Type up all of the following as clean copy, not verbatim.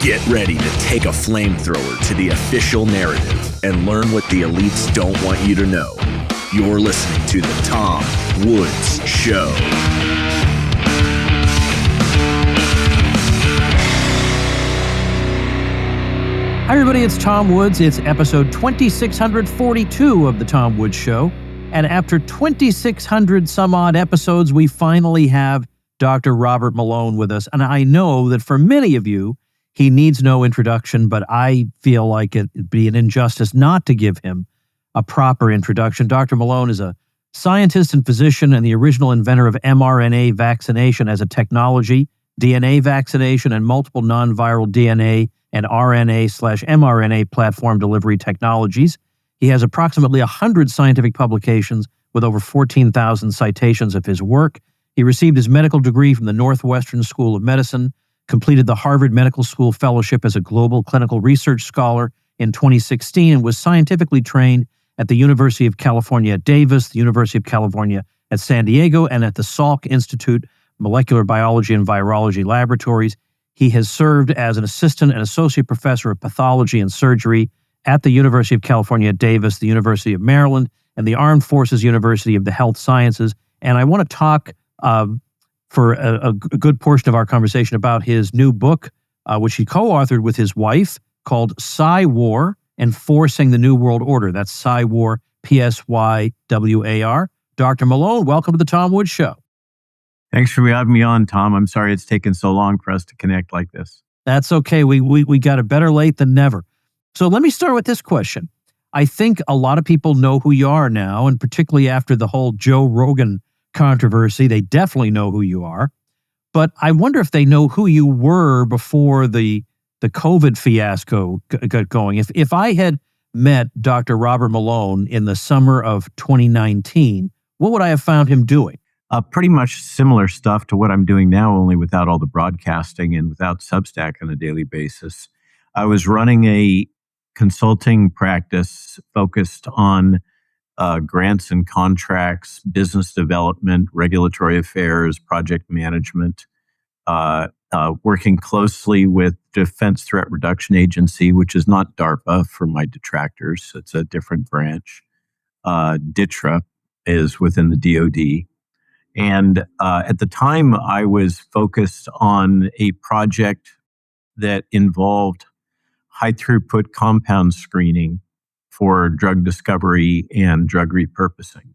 Get ready to take a flamethrower to the official narrative and learn what the elites don't want you to know. You're listening to The Tom Woods Show. Hi, everybody. It's Tom Woods. It's episode 2642 of The Tom Woods Show. And after 2,600 some odd episodes, we finally have Dr. Robert Malone with us. And I know that for many of you, he needs no introduction, but I feel like it'd be an injustice not to give him a proper introduction. Dr. Malone is a scientist and physician and the original inventor of mRNA vaccination as a technology, DNA vaccination, and multiple non-viral DNA and RNA/mRNA platform delivery technologies. He has approximately 100 scientific publications with over 14,000 citations of his work. He received his medical degree from the Northwestern School of Medicine, completed the Harvard Medical School Fellowship as a Global Clinical Research Scholar in 2016, and was scientifically trained at the University of California at Davis, the University of California at San Diego, and at the Salk Institute Molecular Biology and Virology Laboratories. He has served as an assistant and associate professor of pathology and surgery at the University of California at Davis, the University of Maryland, and the Armed Forces University of the Health Sciences. And I want to talk for a good portion of our conversation about his new book, which he co-authored with his wife, called PsyWar, Enforcing the New World Order. That's PsyWar, P-S-Y-W-A-R. Dr. Malone, welcome to the Tom Woods Show. Thanks for having me on, Tom. I'm sorry it's taken so long for us to connect like this. That's okay. We got it better late than never. So let me start with this question. I think a lot of people know who you are now, and particularly after the whole Joe Rogan controversy, they definitely know who you are. But I wonder if they know who you were before the COVID fiasco got going. If I had met Dr. Robert Malone in the summer of 2019, what would I have found him doing? Pretty much similar stuff to what I'm doing now, only without all the broadcasting and without Substack on a daily basis. I was running a consulting practice focused on grants and contracts, business development, regulatory affairs, project management, working closely with Defense Threat Reduction Agency, which is not DARPA for my detractors. It's a different branch. DITRA is within the DoD. And at the time, I was focused on a project that involved high-throughput compound screening for drug discovery and drug repurposing,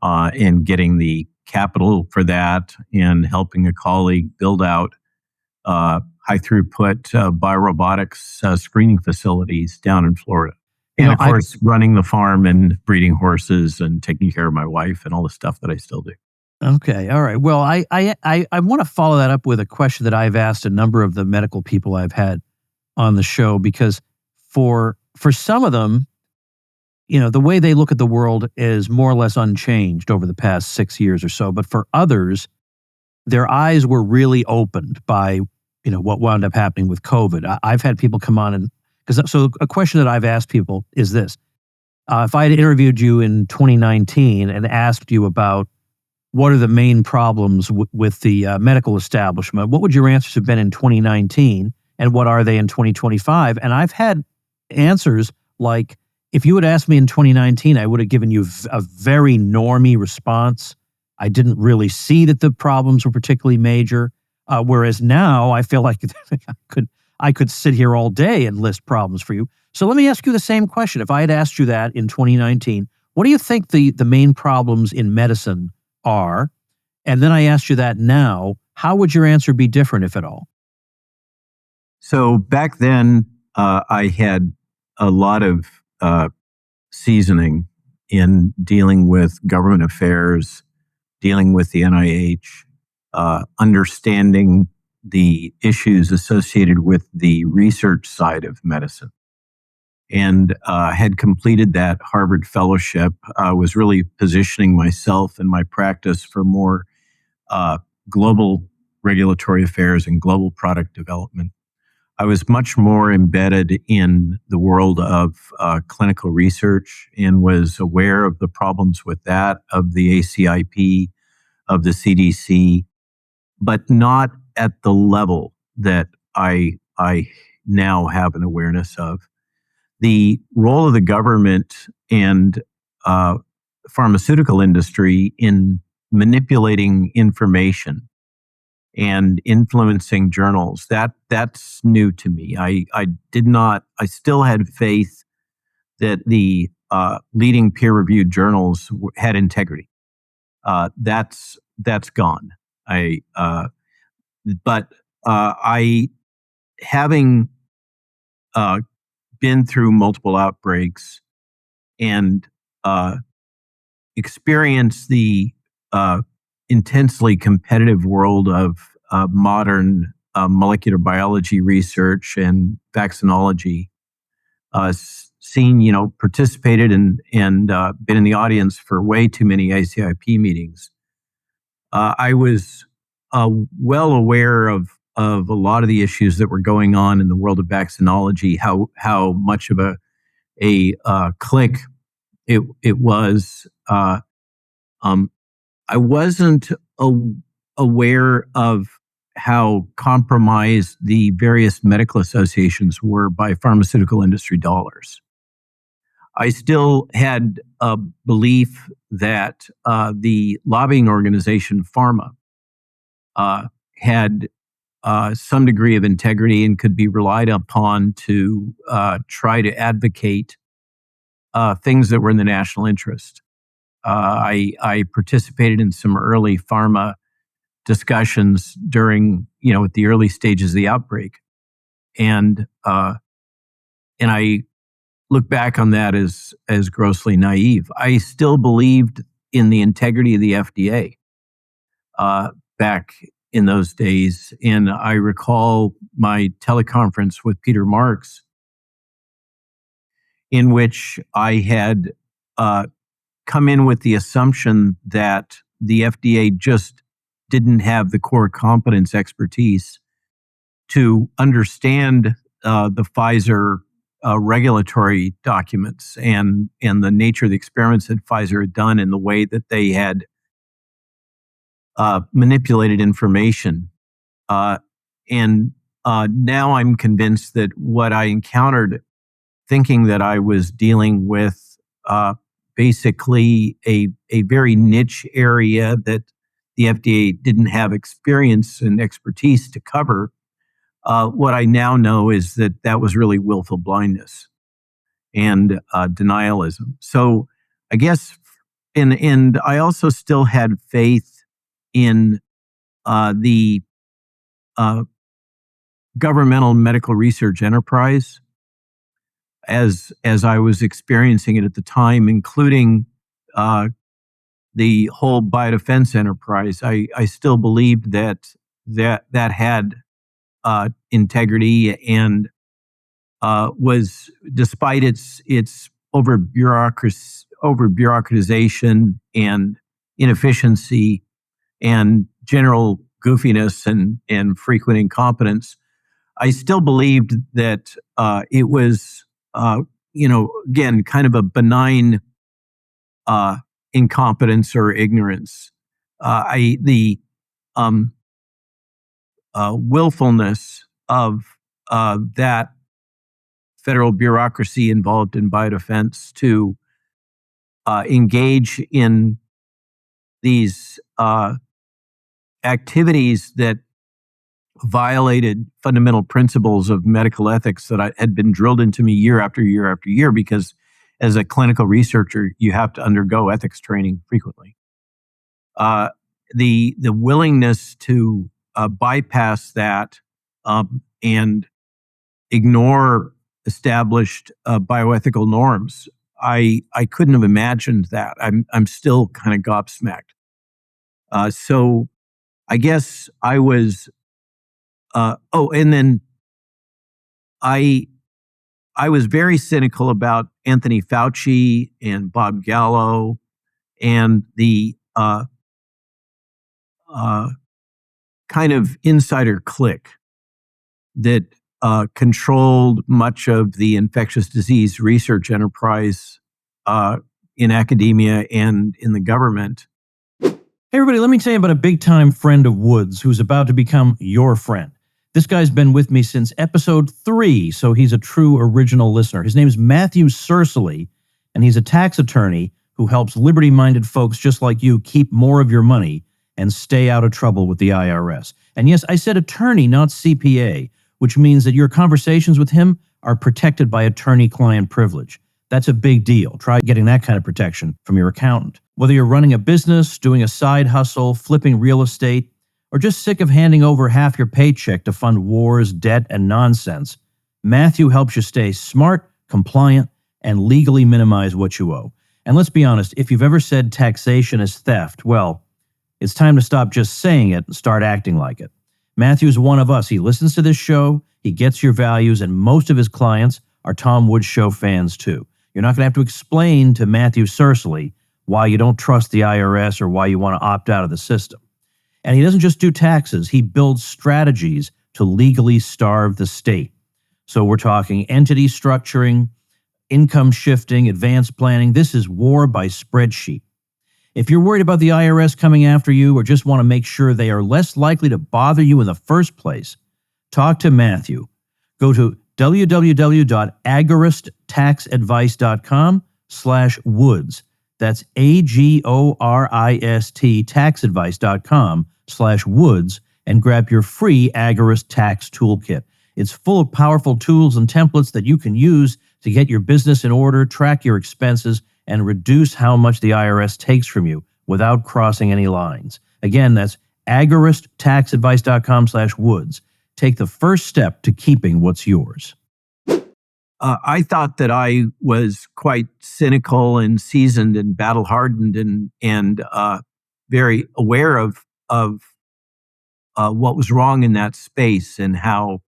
and getting the capital for that and helping a colleague build out high-throughput biorobotics screening facilities down in Florida. And of course, running the farm and breeding horses and taking care of my wife and all the stuff that I still do. Okay. All right. Well, I want to follow that up with a question that I've asked a number of the medical people I've had on the show, because for some of them, you know, the way they look at the world is more or less unchanged over the past 6 years or so. But for others, their eyes were really opened by, you know, what wound up happening with COVID. I've had people come on and, so a question that I've asked people is this. If I had interviewed you in 2019 and asked you about what are the main problems with the medical establishment, what would your answers have been in 2019 and what are they in 2025? And I've had answers like, if you had asked me in 2019, I would have given you a very normie response. I didn't really see that the problems were particularly major. Whereas now I feel like I could sit here all day and list problems for you. So let me ask you the same question. If I had asked you that in 2019, what do you think the main problems in medicine are? And then I asked you that now, how would your answer be different, if at all? So back then, I had a lot of seasoning in dealing with government affairs, dealing with the NIH, understanding the issues associated with the research side of medicine. And had completed that Harvard fellowship, was really positioning myself and my practice for more global regulatory affairs and global product development. I was much more embedded in the world of clinical research and was aware of the problems with that, of the ACIP, of the CDC, but not at the level that I now have an awareness of. The role of the government and pharmaceutical industry in manipulating information and influencing journals, that's new to me. I still had faith that the leading peer-reviewed journals had integrity. That's gone. But having been through multiple outbreaks and experienced the intensely competitive world of modern molecular biology research and vaccinology, participated and been in the audience for way too many ACIP meetings. I was well aware of a lot of the issues that were going on in the world of vaccinology, how much of a click it was. I wasn't aware of how compromised the various medical associations were by pharmaceutical industry dollars. I still had a belief that the lobbying organization PhRMA had some degree of integrity and could be relied upon to try to advocate things that were in the national interest. I participated in some early pharma discussions during, at the early stages of the outbreak, and I look back on that as grossly naive. I still believed in the integrity of the FDA back in those days, and I recall my teleconference with Peter Marks, in which I had come in with the assumption that the FDA just didn't have the core competence expertise to understand the Pfizer regulatory documents and the nature of the experiments that Pfizer had done and the way that they had manipulated information. And now I'm convinced that what I encountered, thinking that I was dealing with basically a very niche area that the FDA didn't have experience and expertise to cover, what I now know is that was really willful blindness and denialism. So I guess, and I also still had faith in the governmental medical research enterprise as I was experiencing it at the time, including the whole biodefense enterprise. I still believed that had integrity and was, despite its over bureaucratization and inefficiency and general goofiness and frequent incompetence, I still believed that it was again, kind of a benign incompetence or ignorance. The willfulness of that federal bureaucracy involved in biodefense to engage in these activities that violated fundamental principles of medical ethics that had been drilled into me year after year after year, because as a clinical researcher, you have to undergo ethics training frequently. The willingness to bypass that and ignore established bioethical norms, I couldn't have imagined that. I'm still kind of gobsmacked. So I guess I was. And then I was very cynical about Anthony Fouchy and Bob Gallo and the kind of insider clique that controlled much of the infectious disease research enterprise in academia and in the government. Hey everybody, let me tell you about a big-time friend of Woods who's about to become your friend. This guy's been with me since episode 3, so he's a true original listener. His name's Matthew Sercely, and he's a tax attorney who helps liberty-minded folks just like you keep more of your money and stay out of trouble with the IRS. And yes, I said attorney, not CPA, which means that your conversations with him are protected by attorney-client privilege. That's a big deal. Try getting that kind of protection from your accountant. Whether you're running a business, doing a side hustle, flipping real estate, or just sick of handing over half your paycheck to fund wars, debt, and nonsense, Matthew helps you stay smart, compliant, and legally minimize what you owe. And let's be honest, if you've ever said taxation is theft, well, it's time to stop just saying it and start acting like it. Matthew's one of us. He listens to this show, he gets your values, and most of his clients are Tom Woods Show fans too. You're not going to have to explain to Matthew Sercely why you don't trust the IRS or why you want to opt out of the system. And he doesn't just do taxes, he builds strategies to legally starve the state. So we're talking entity structuring, income shifting, advanced planning. This is war by spreadsheet. If you're worried about the IRS coming after you or just want to make sure they are less likely to bother you in the first place, talk to Matthew. Go to www.agoristtaxadvice.com/woods. That's AGORIST taxadvice.com/woods and grab your free Agorist Tax Toolkit. It's full of powerful tools and templates that you can use to get your business in order, track your expenses, and reduce how much the IRS takes from you without crossing any lines. Again, that's agoristtaxadvice.com/woods. Take the first step to keeping what's yours. I thought that I was quite cynical and seasoned and battle-hardened and very aware of what was wrong in that space and how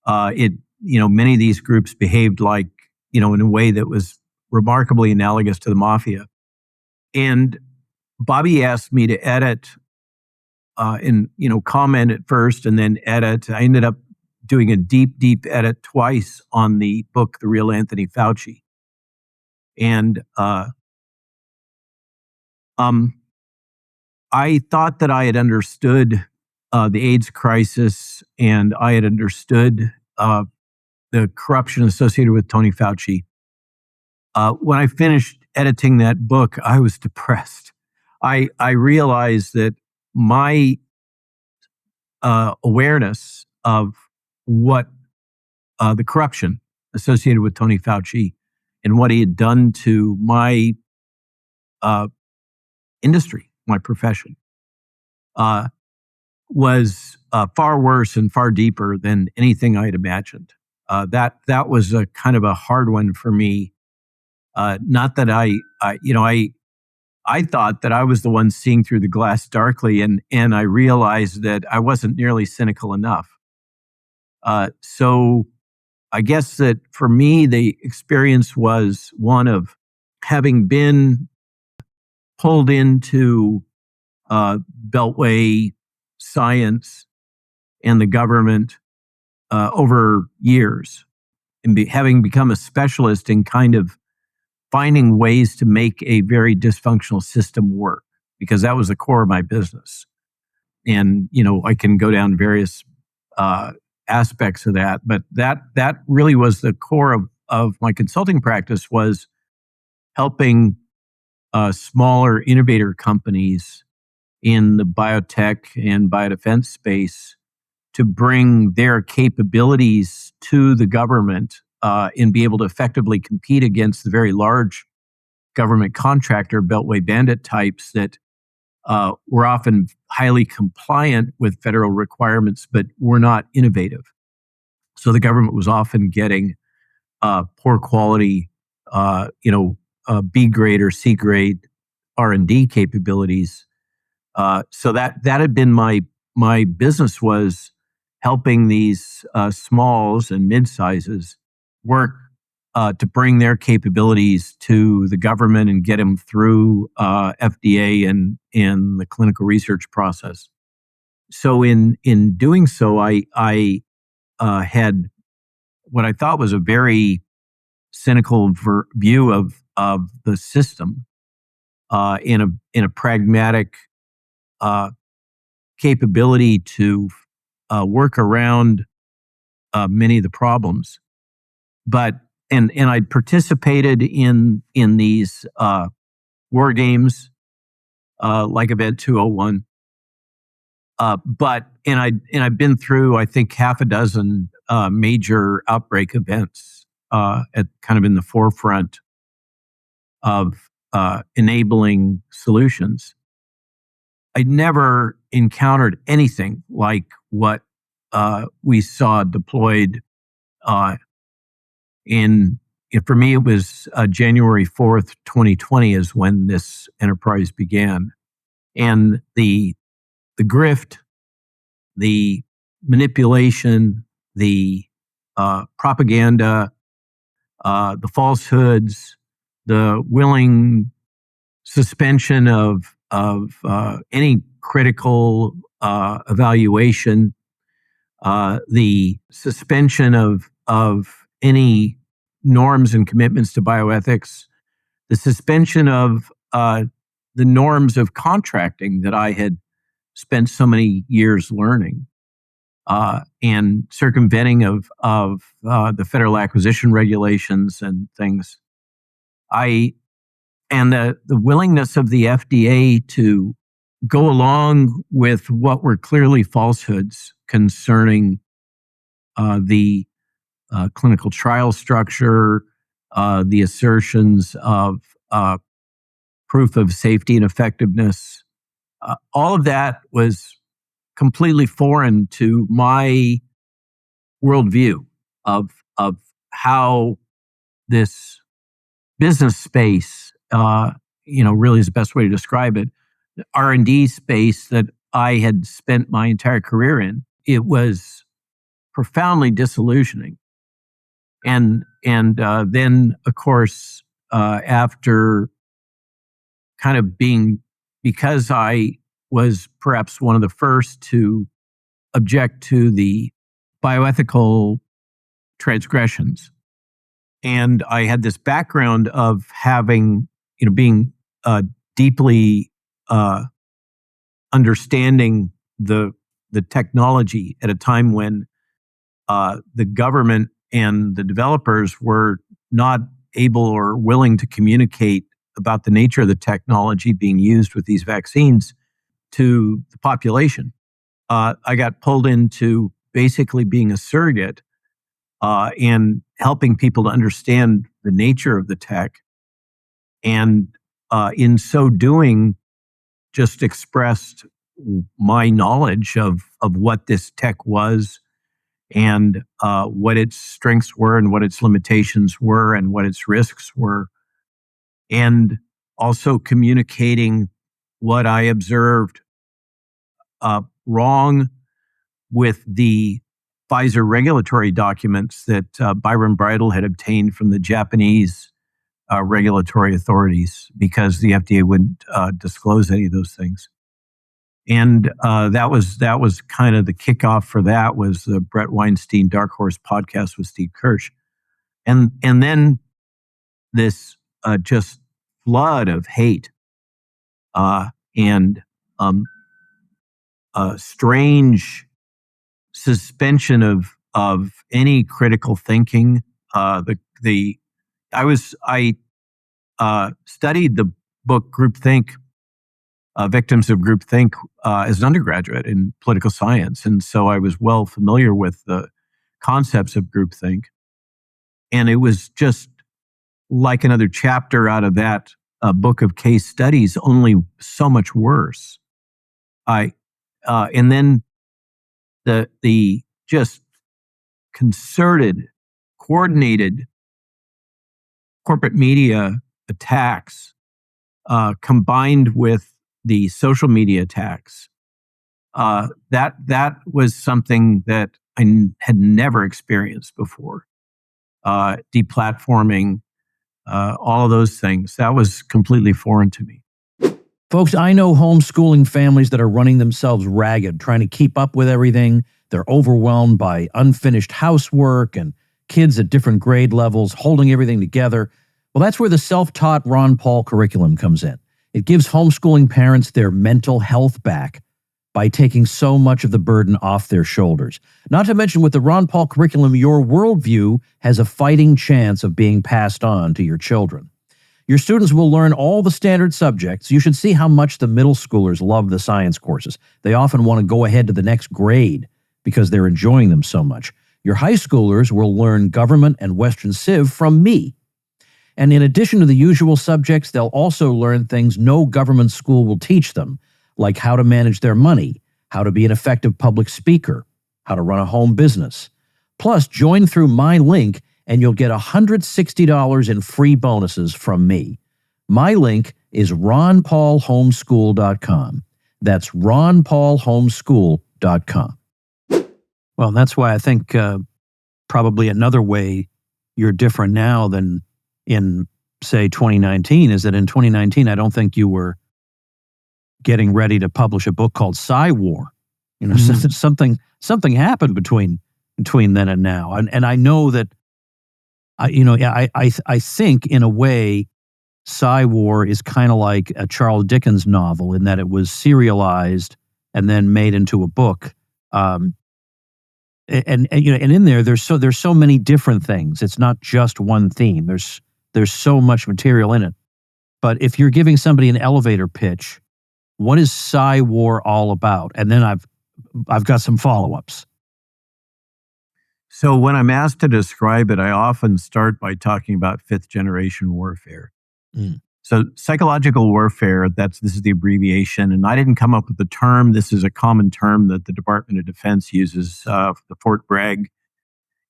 many of these groups behaved like, in a way that was remarkably analogous to the mafia. And Bobby asked me to edit and comment at first and then edit. I ended up doing a deep edit twice on the book, The Real Anthony Fouchy. And I thought that I had understood the AIDS crisis and I had understood the corruption associated with Tony Fouchy. When I finished editing that book, I was depressed. I realized that my awareness of what the corruption associated with Tony Fouchy and what he had done to my industry, my profession, was far worse and far deeper than anything I had imagined. That was a kind of a hard one for me. Not that I thought that I was the one seeing through the glass darkly, and I realized that I wasn't nearly cynical enough. So I guess that for me, the experience was one of having been pulled into Beltway science and the government over years, and having become a specialist in kind of finding ways to make a very dysfunctional system work, because that was the core of my business. And, I can go down various aspects of that, but that really was the core of my consulting practice, was helping smaller innovator companies in the biotech and biodefense space to bring their capabilities to the government and be able to effectively compete against the very large government contractor Beltway bandit types that were often highly compliant with federal requirements, but were not innovative. So the government was often getting poor quality, B grade or C grade R&D capabilities. So that had been my business, was helping these smalls and mid-sizes work to bring their capabilities to the government and get them through FDA and the clinical research process. So in doing so, I had what I thought was a very cynical view of the system in a pragmatic capability to work around many of the problems. But and I participated in these war games like Event 201. But I've been through, I think, half a dozen major outbreak events at kind of in the forefront of enabling solutions. I never encountered anything like what we saw deployed for me, it was January 4th, 2020 is when this enterprise began. And the grift, the manipulation, the propaganda, the falsehoods, the willing suspension of any critical evaluation, the suspension of any norms and commitments to bioethics, the suspension of the norms of contracting that I had spent so many years learning, and circumventing of the federal acquisition regulations and things. And the willingness of the FDA to go along with what were clearly falsehoods concerning the clinical trial structure, the assertions of proof of safety and effectiveness. All of that was completely foreign to my worldview of how this business space, really is the best way to describe it, the R&D space that I had spent my entire career in. It was profoundly disillusioning. And then, of course, after kind of because I was perhaps one of the first to object to the bioethical transgressions, and I had this background of having, being deeply understanding the technology at a time when the government and the developers were not able or willing to communicate about the nature of the technology being used with these vaccines to the population. I got pulled into basically being a surrogate and helping people to understand the nature of the tech. And in so doing, just expressed my knowledge of what this tech was, and what its strengths were and what its limitations were and what its risks were. And also communicating what I observed wrong with the Pfizer regulatory documents that Byron Bridle had obtained from the Japanese regulatory authorities, because the FDA wouldn't disclose any of those things. And that was kind of the kickoff for that, was the Brett Weinstein Dark Horse podcast with Steve Kirsch. And then this just flood of hate and strange suspension of any critical thinking. I studied the book Groupthink, Victims of Groupthink, as an undergraduate in political science. And so I was well familiar with the concepts of groupthink. And it was just like another chapter out of that book of case studies, only so much worse. And then the just concerted, coordinated corporate media attacks, combined with the social media attacks, that was something that I had never experienced before. Deplatforming, all of those things, that was completely foreign to me. Folks, I know homeschooling families that are running themselves ragged, trying to keep up with everything. They're overwhelmed by unfinished housework and kids at different grade levels, holding everything together. Well, that's where the self-taught Ron Paul curriculum comes in. It gives homeschooling parents their mental health back. by taking so much of the burden off their shoulders. Not to mention, with the Ron Paul curriculum, your worldview has a fighting chance of being passed on to your children. Your students will learn all the standard subjects. You should see how much the middle schoolers love the science courses. They often want to go ahead to the next grade because they're enjoying them so much. Your high schoolers will learn government and Western Civ from me. And in addition to the usual subjects, they'll also learn things no government school will teach them, like how to manage their money, how to be an effective public speaker, how to run a home business. Plus, join through my link and you'll get $160 in free bonuses from me. My link is ronpaulhomeschool.com. That's ronpaulhomeschool.com. Well, that's why I think probably another way you're different now than in, say, 2019 is that in 2019, I don't think you were getting ready to publish a book called PsyWar. You know, something happened between then and now. And I know that, I think in a way, PsyWar is kind of like a Charles Dickens novel in that it was serialized and then made into a book. And in there, there's so many different things. It's not just one theme. There's so much material in it. But if you're giving somebody an elevator pitch, what is PsyWar all about? And then I've got some follow-ups. So when I'm asked to describe it, I often start by talking about fifth-generation warfare. So psychological warfare, this is the abbreviation, and I didn't come up with the term. This is a common term that the Department of Defense uses, the Fort Bragg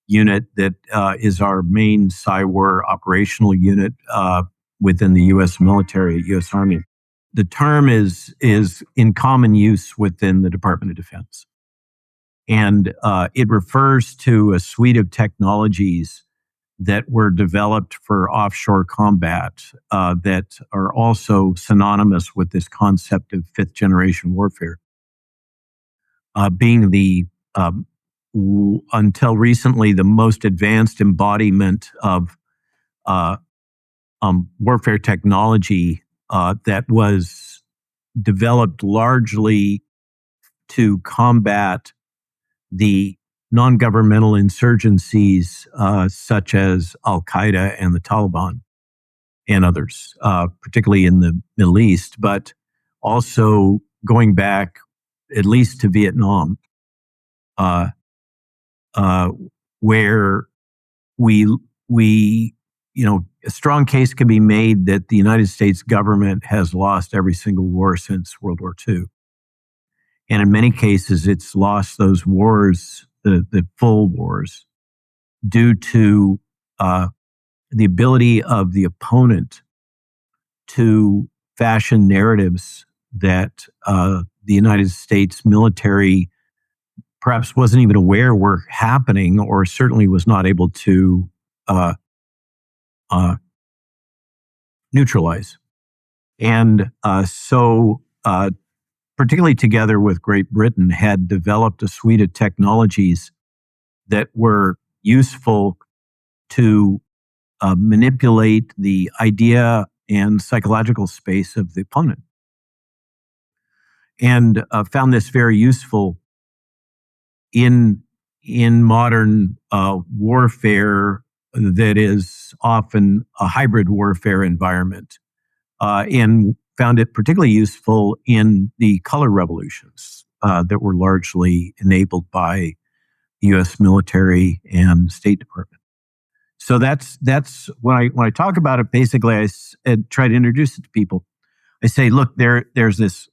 unit that is our main PsyWar operational unit within the U.S. military, U.S. Army. The term is in common use within the Department of Defense. And it refers to a suite of technologies that were developed for offshore combat that are also synonymous with this concept of fifth-generation warfare, being the, until recently, the most advanced embodiment of warfare technology that was developed largely to combat the non-governmental insurgencies such as Al-Qaeda and the Taliban and others, particularly in the Middle East, but also going back at least to Vietnam, where a strong case can be made that the United States government has lost every single war since World War II. And in many cases, it's lost those wars, the full wars, due to the ability of the opponent to fashion narratives that the United States military perhaps wasn't even aware were happening, or certainly was not able to neutralize. And so particularly together with Great Britain, had developed a suite of technologies that were useful to manipulate the idea and psychological space of the opponent. And found this very useful in modern warfare that is often a hybrid warfare environment, and found it particularly useful in the color revolutions that were largely enabled by the U.S. military and State Department. So that's when I talk about it. Basically, I try to introduce it to people. I say, look, there's this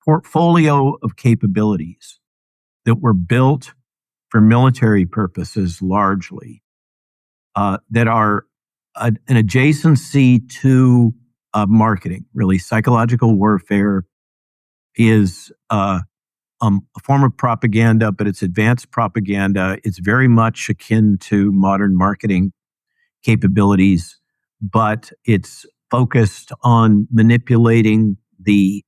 portfolio of capabilities that were built for military purposes largely, that are an adjacency to marketing. Really, psychological warfare is a form of propaganda, but it's advanced propaganda. It's very much akin to modern marketing capabilities, but it's focused on manipulating the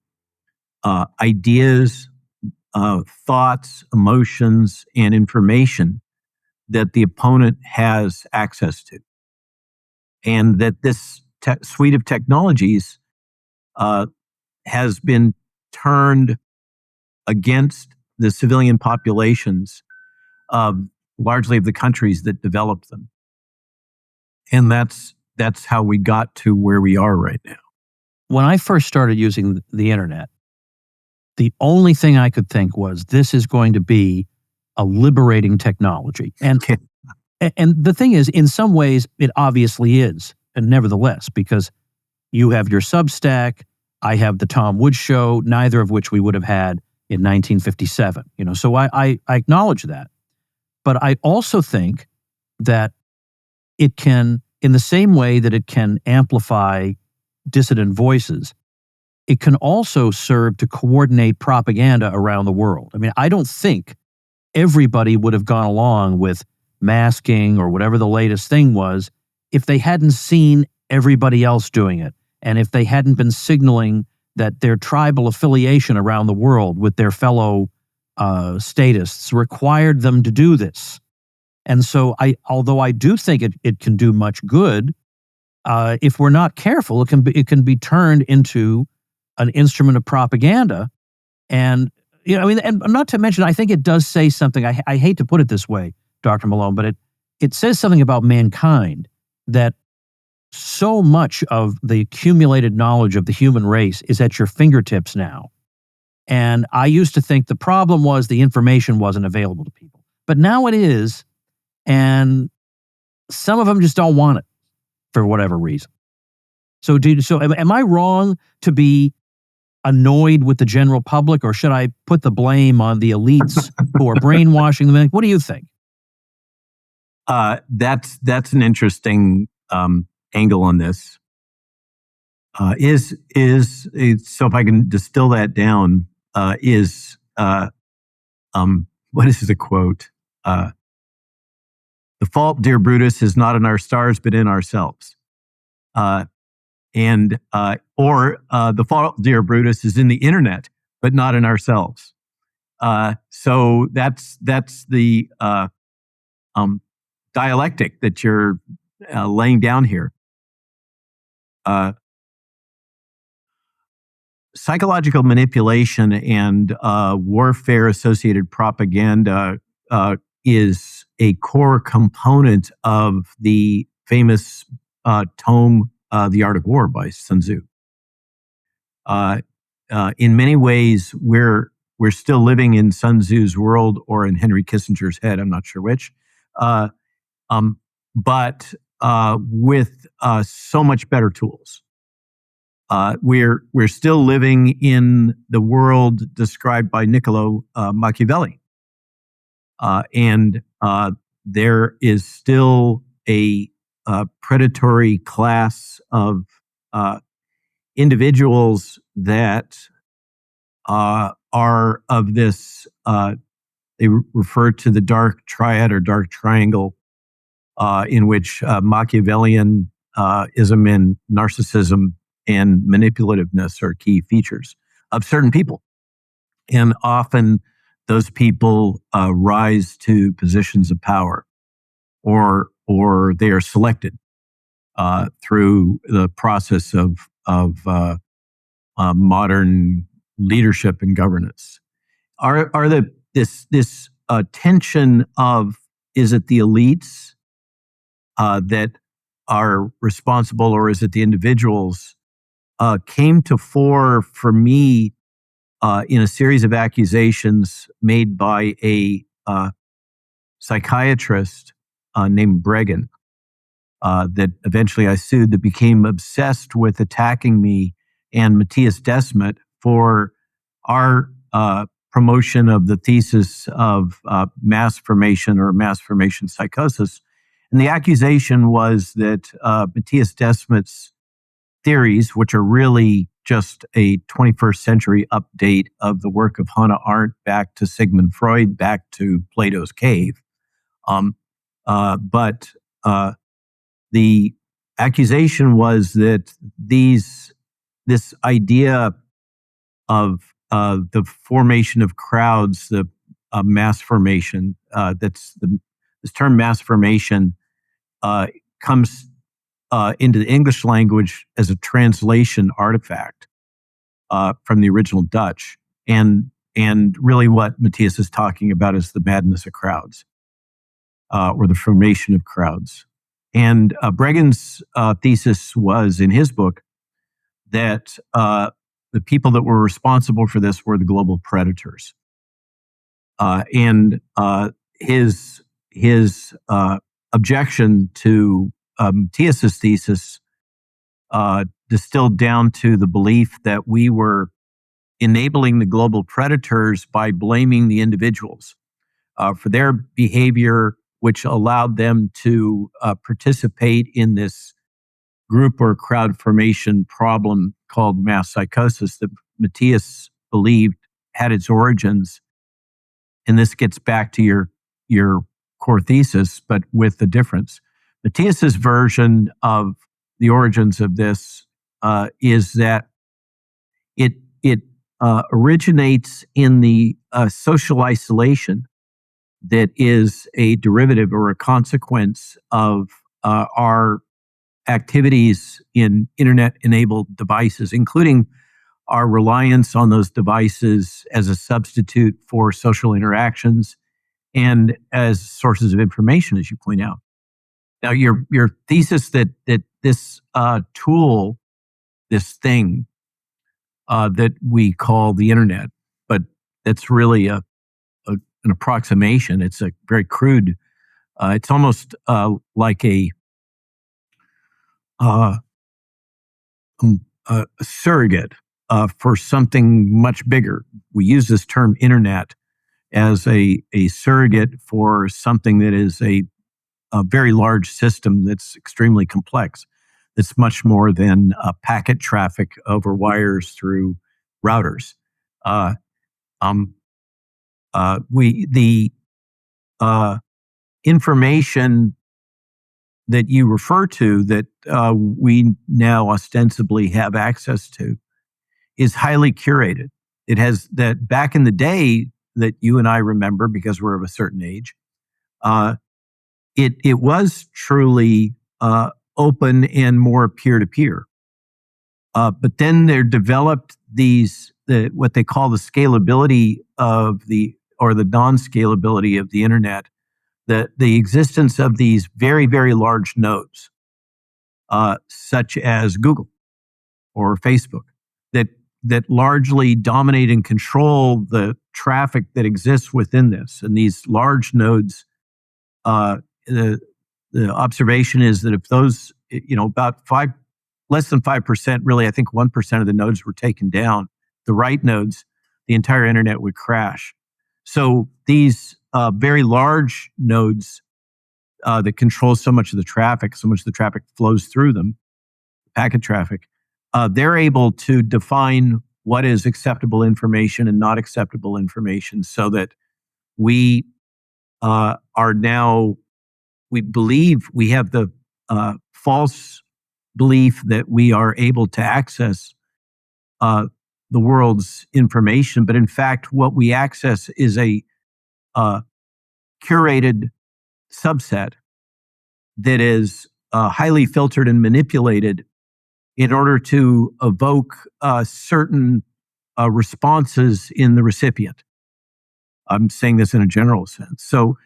ideas, thoughts, emotions, and information that the opponent has access to. And that this suite of technologies has been turned against the civilian populations of largely of the countries that developed them. And that's how we got to where we are right now. When I first started using the internet, the only thing I could think was this is going to be a liberating technology. And the thing is, in some ways, it obviously is, and nevertheless, because you have your Substack, I have the Tom Woods Show, neither of which we would have had in 1957. So I acknowledge that. But I also think that it can, in the same way that it can amplify dissident voices, it can also serve to coordinate propaganda around the world. I mean, I don't think everybody would have gone along with masking or whatever the latest thing was if they hadn't seen everybody else doing it, and if they hadn't been signaling that their tribal affiliation around the world with their fellow statists required them to do this. And so although I do think it can do much good, if we're not careful, it can be turned into an instrument of propaganda. And and not to mention, I think it does say something. I hate to put it this way, Dr. Malone, but it says something about mankind, that so much of the accumulated knowledge of the human race is at your fingertips now. And I used to think the problem was the information wasn't available to people, but now it is, and some of them just don't want it for whatever reason. So am I wrong to be annoyed with the general public, or should I put the blame on the elites who are brainwashing them? What do you think? That's an interesting angle on this. So if I can distill that down, what is the quote? The fault, dear Brutus, is not in our stars, but in ourselves. Or the fault, dear Brutus, is in the internet, but not in ourselves. So that's the dialectic that you're laying down here. Psychological manipulation and warfare-associated propaganda is a core component of the famous tome, The Art of War by Sun Tzu. In many ways, we're still living in Sun Tzu's world or in Henry Kissinger's head. I'm not sure which. But with so much better tools. We're still living in the world described by Niccolo Machiavelli. And there is still a predatory class of individuals that are of this, they refer to the dark triad or dark triangle, in which Machiavellianism and narcissism and manipulativeness are key features of certain people. And often those people rise to positions of power, or they are selected through the process of modern leadership and governance. This tension of, is it the elites that are responsible, or is it the individuals, came to fore for me in a series of accusations made by a psychiatrist named Bregan that eventually I sued, that became obsessed with attacking me and Matthias Desmet for our promotion of the thesis of mass formation or mass formation psychosis. And the accusation was that Matthias Desmet's theories, which are really just a 21st century update of the work of Hannah Arendt back to Sigmund Freud, back to Plato's cave. But the accusation was that this idea of the formation of crowds, the mass formation, this term mass formation comes into the English language as a translation artifact from the original Dutch. And And really what Matthias is talking about is the madness of crowds, or the formation of crowds. And Bregan's thesis was, in his book, that the people that were responsible for this were the global predators. And his objection to Matthias's thesis distilled down to the belief that we were enabling the global predators by blaming the individuals for their behavior, which allowed them to participate in this group or crowd formation problem called mass psychosis that Matthias believed had its origins. And this gets back to your core thesis, but with the difference. Matthias's version of the origins of this is that it originates in the social isolation that is a derivative or a consequence of our activities in internet-enabled devices, including our reliance on those devices as a substitute for social interactions and as sources of information, as you point out. Now, your thesis that this tool, this thing that we call the internet, but that's really an approximation. It's a very crude. It's almost like a surrogate for something much bigger. We use this term internet as a surrogate for something that is a very large system that's extremely complex. It's much more than packet traffic over wires through routers. The information that you refer to that we now ostensibly have access to is highly curated. It has that back in the day that you and I remember because we're of a certain age. It was truly open and more peer-to-peer. But then there developed what they call the scalability or the non-scalability of the internet, the existence of these very, very large nodes, such as Google or Facebook, that largely dominate and control the traffic that exists within this. And these large nodes, the observation is that if those, about less than 5%, really, I think 1% of the nodes were taken down, the right nodes, the entire internet would crash. So these very large nodes that control so much of the traffic flows through them, packet traffic, they're able to define what is acceptable information and not acceptable information so that we we believe we have the false belief that we are able to access the world's information. But in fact, what we access is a curated subset that is highly filtered and manipulated in order to evoke certain responses in the recipient. I'm saying this in a general sense. So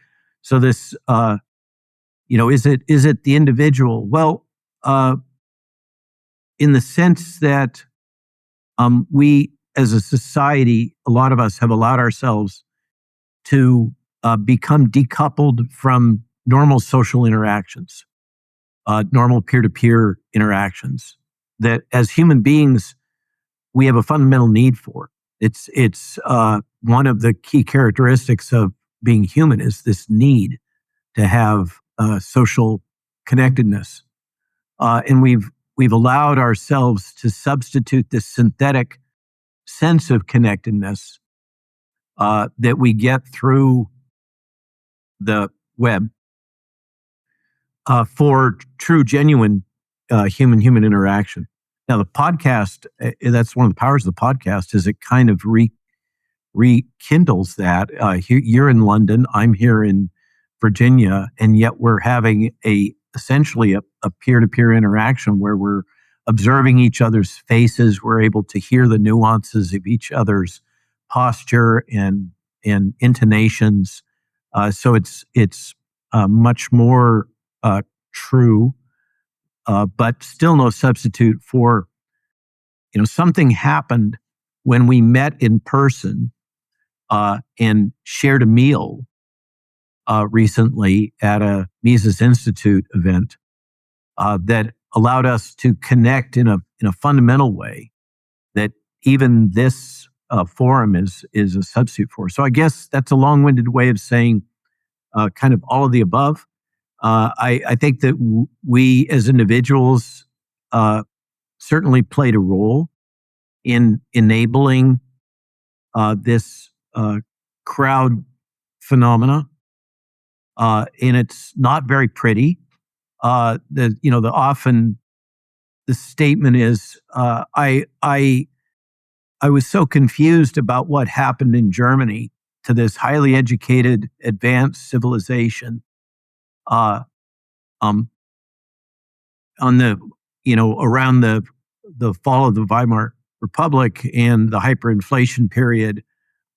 this, is it the individual? Well, in the sense that we, as a society, a lot of us have allowed ourselves to become decoupled from normal social interactions, normal peer-to-peer interactions that as human beings, we have a fundamental need for. It's one of the key characteristics of being human is this need to have social connectedness. And we've allowed ourselves to substitute this synthetic sense of connectedness that we get through the web for true, genuine human interaction. Now, the podcast, that's one of the powers of the podcast, is it kind of rekindles that. You're in London, I'm here in Virginia, and yet we're having essentially a peer-to-peer interaction where we're observing each other's faces. We're able to hear the nuances of each other's posture and intonations. So it's much more true, but still no substitute for, something happened when we met in person and shared a meal recently at a Mises Institute event that allowed us to connect in a fundamental way that even this forum is a substitute for. So I guess that's a long-winded way of saying kind of all of the above. I think that we as individuals certainly played a role in enabling this crowd phenomena, and it's not very pretty. The statement is, I was so confused about what happened in Germany to this highly educated, advanced civilization. On around the fall of the Weimar Republic and the hyperinflation period,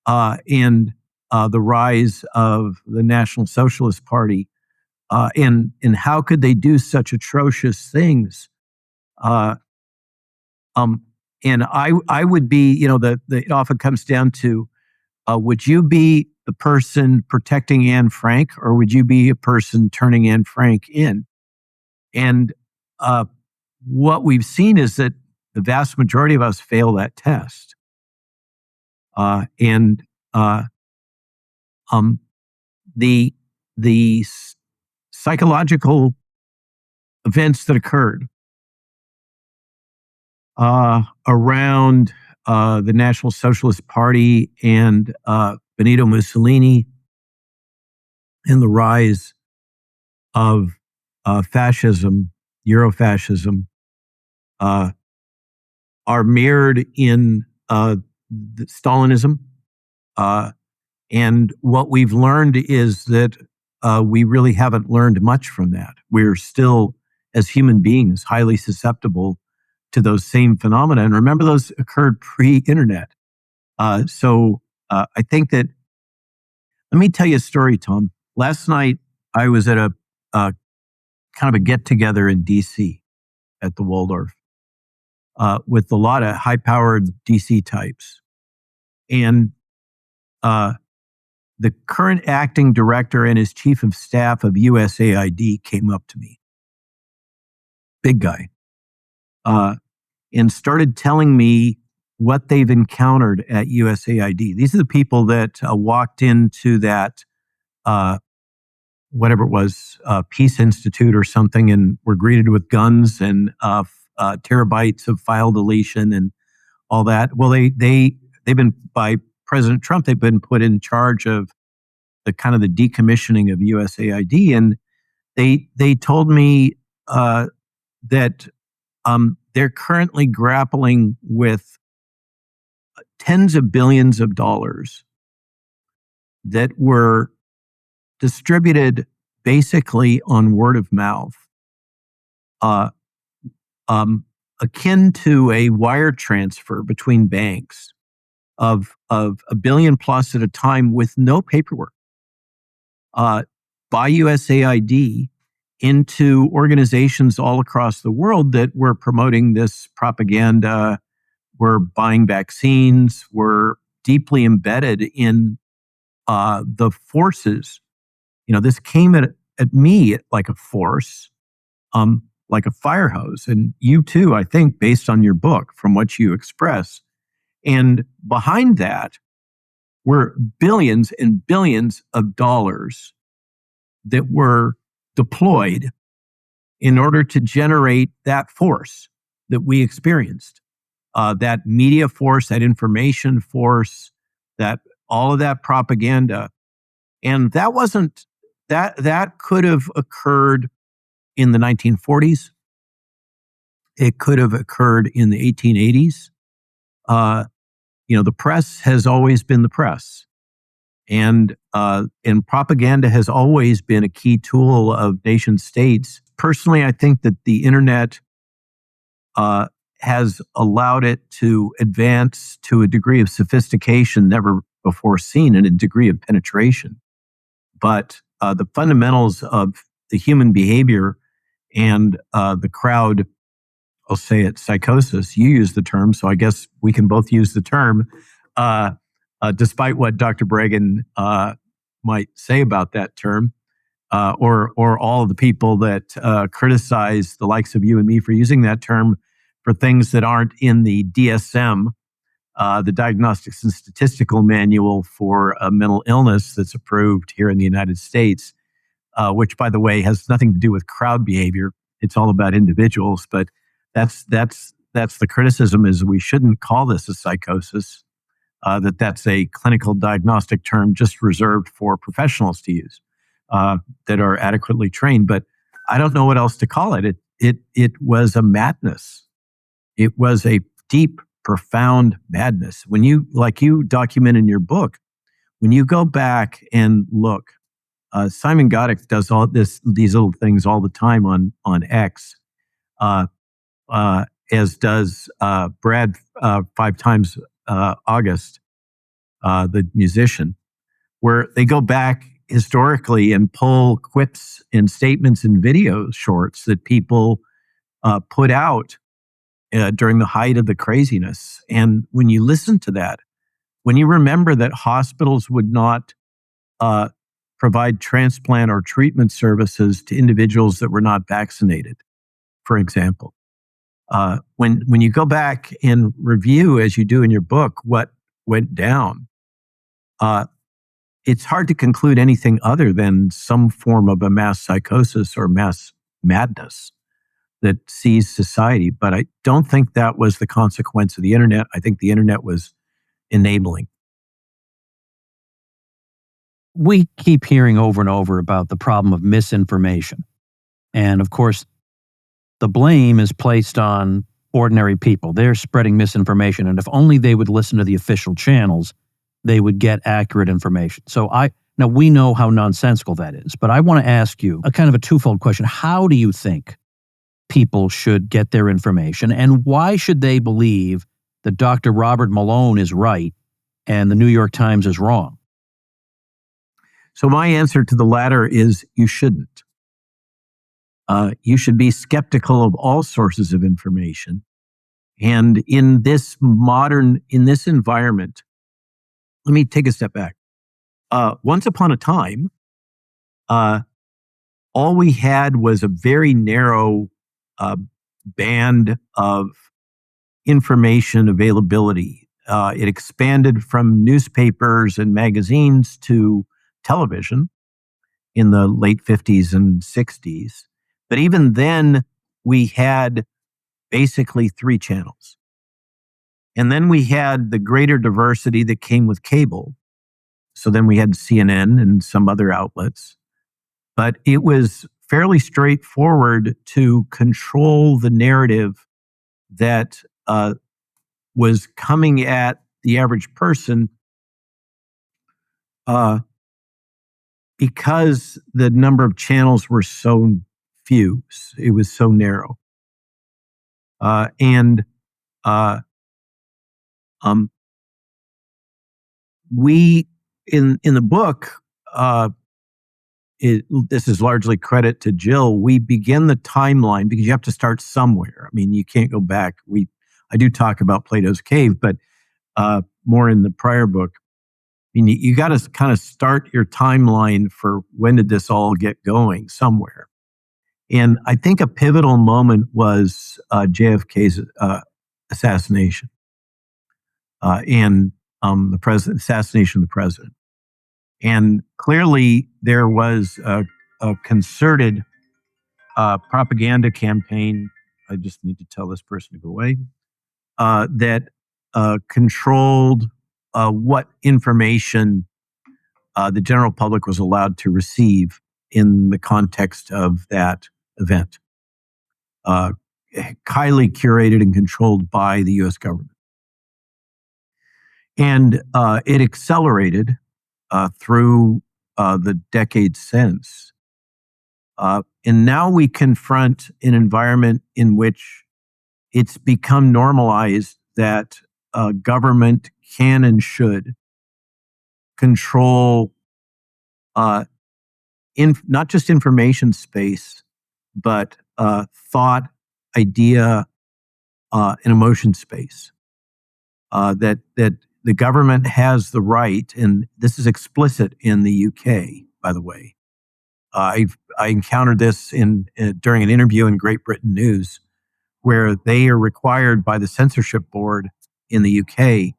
and the rise of the National Socialist Party, and how could they do such atrocious things? And I would be, it often comes down to, would you be the person protecting Anne Frank, or would you be a person turning Anne Frank in? And what we've seen is that the vast majority of us fail that test. The psychological events that occurred around the National Socialist Party and Benito Mussolini and the rise of fascism, Eurofascism, are mirrored in Stalinism. And what we've learned is that we really haven't learned much from that. We're still, as human beings, highly susceptible to those same phenomena. And remember, those occurred pre-internet. So I think that, let me tell you a story, Tom. Last night, I was at a kind of a get-together in D.C. at the Waldorf with a lot of high-powered DC types. And the current acting director and his chief of staff of USAID came up to me, big guy, and started telling me what they've encountered at USAID. These are the people that walked into that, whatever it was, Peace Institute or something, and were greeted with guns and terabytes of file deletion and all that. Well, they've been, by President Trump, they've been put in charge of the kind of the decommissioning of USAID, and they told me that they're currently grappling with tens of billions of dollars that were distributed basically on word of mouth, akin to a wire transfer between banks of $1 billion plus at a time with no paperwork, by USAID into organizations all across the world that were promoting this propaganda, were buying vaccines, were deeply embedded in the forces. This came at me like a force, like a fire hose. And you too, I think, based on your book, from what you express. And behind that were billions and billions of dollars that were deployed in order to generate that force that we experienced, that media force, that information force, that all of that propaganda. And that wasn't, that could have occurred in the 1940s. It could have occurred in the 1880s. The press has always been the press. And propaganda has always been a key tool of nation states. Personally, I think that the internet has allowed it to advance to a degree of sophistication never before seen and a degree of penetration. But the fundamentals of the human behavior and the crowd, I'll say it, psychosis, you use the term, so I guess we can both use the term, despite what Dr. Bregan might say about that term, or all of the people that criticize the likes of you and me for using that term for things that aren't in the DSM, the Diagnostics and Statistical Manual for Mental Illness that's approved here in the United States, which, by the way, has nothing to do with crowd behavior. It's all about individuals. But that's the criticism, is we shouldn't call this a psychosis, that's a clinical diagnostic term just reserved for professionals to use that are adequately trained. But I don't know what else to call it. It was a madness. It was a deep, profound madness. When you, like you document in your book, when you go back and look, Simon Goddick does all these little things all the time on X, as does Brad 5 times August, the musician, where they go back historically and pull quips and statements and video shorts that people put out during the height of the craziness. And when you listen to that, when you remember that hospitals would not provide transplant or treatment services to individuals that were not vaccinated, for example, when you go back and review, as you do in your book, what went down, it's hard to conclude anything other than some form of a mass psychosis or mass madness that seized society. But I don't think that was the consequence of the internet. I think the internet was enabling. We keep hearing over and over about the problem of misinformation. And of course, the blame is placed on ordinary people. They're spreading misinformation. And if only they would listen to the official channels, they would get accurate information. Now we know how nonsensical that is, but I want to ask you a kind of a twofold question. How do you think people should get their information, and why should they believe that Dr. Robert Malone is right and the New York Times is wrong? So my answer to the latter is you shouldn't. You should be skeptical of all sources of information. And in this environment, let me take a step back. Once upon a time, all we had was a very narrow band of information availability. It expanded from newspapers and magazines to television in the late 50s and 60s. But even then, we had basically 3 channels. And then we had the greater diversity that came with cable. So then we had CNN and some other outlets. But it was fairly straightforward to control the narrative that was coming at the average person because the number of channels were so few. It was so narrow. We, in the book, this is largely credit to Jill. We begin the timeline because you have to start somewhere. I mean, you can't go back. I do talk about Plato's cave, but more in the prior book. I mean, you got to kind of start your timeline for when did this all get going somewhere. And I think a pivotal moment was JFKs assassination and the assassination of the president. And clearly there was a concerted propaganda campaign. I just need to tell this person to go away. That controlled what information the general public was allowed to receive in the context of that event. Highly curated and controlled by the U.S. government. And it accelerated through the decades since. And now we confront an environment in which it's become normalized that government can and should control not just information space, but thought, idea, and emotion space. That the government has the right, and this is explicit in the UK, by the way. I encountered this during an interview in Great Britain News, where they are required by the censorship board in the UK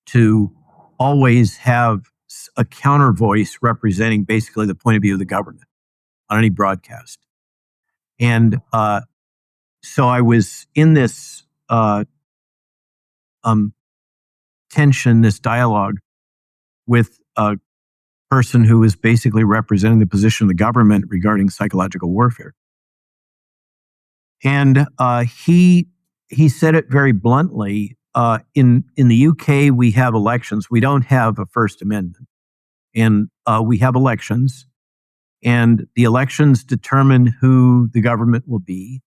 to always have a counter voice representing basically the point of view of the government on any broadcast. And so I was in this tension, this dialogue with a person who was basically representing the position of the government regarding psychological warfare. And he said it very bluntly. In the UK, we have elections. We don't have a First Amendment. And we have elections. And the elections determine who the government will be.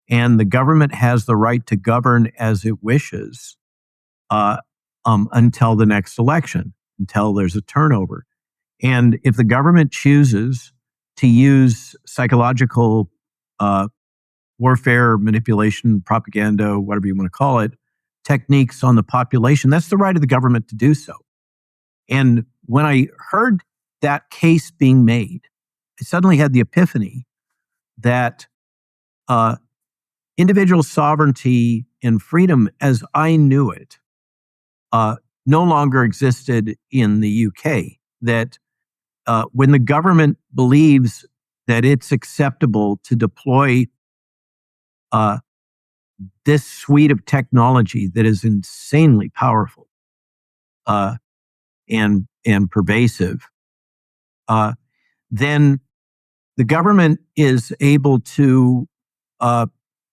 And the government has the right to govern as it wishes until the next election, until there's a turnover. And if the government chooses to use psychological warfare, manipulation, propaganda, whatever you want to call it, techniques on the population, that's the right of the government to do so. And when I heard that case being made, I suddenly had the epiphany that individual sovereignty and freedom as I knew it no longer existed in the UK. That when the government believes that it's acceptable to deploy this suite of technology that is insanely powerful and pervasive, then the government is able to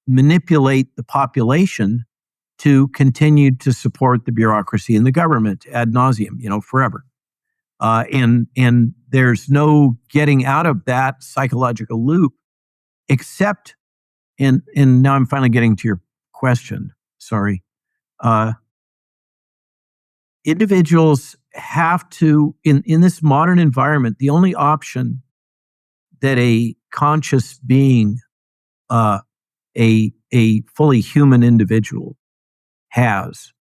manipulate the population to continue to support the bureaucracy and the government ad nauseum, forever. And there's no getting out of that psychological loop, except, and now I'm finally getting to your question. Sorry. Individuals have to, in this modern environment, the only option that a conscious being, a fully human individual has,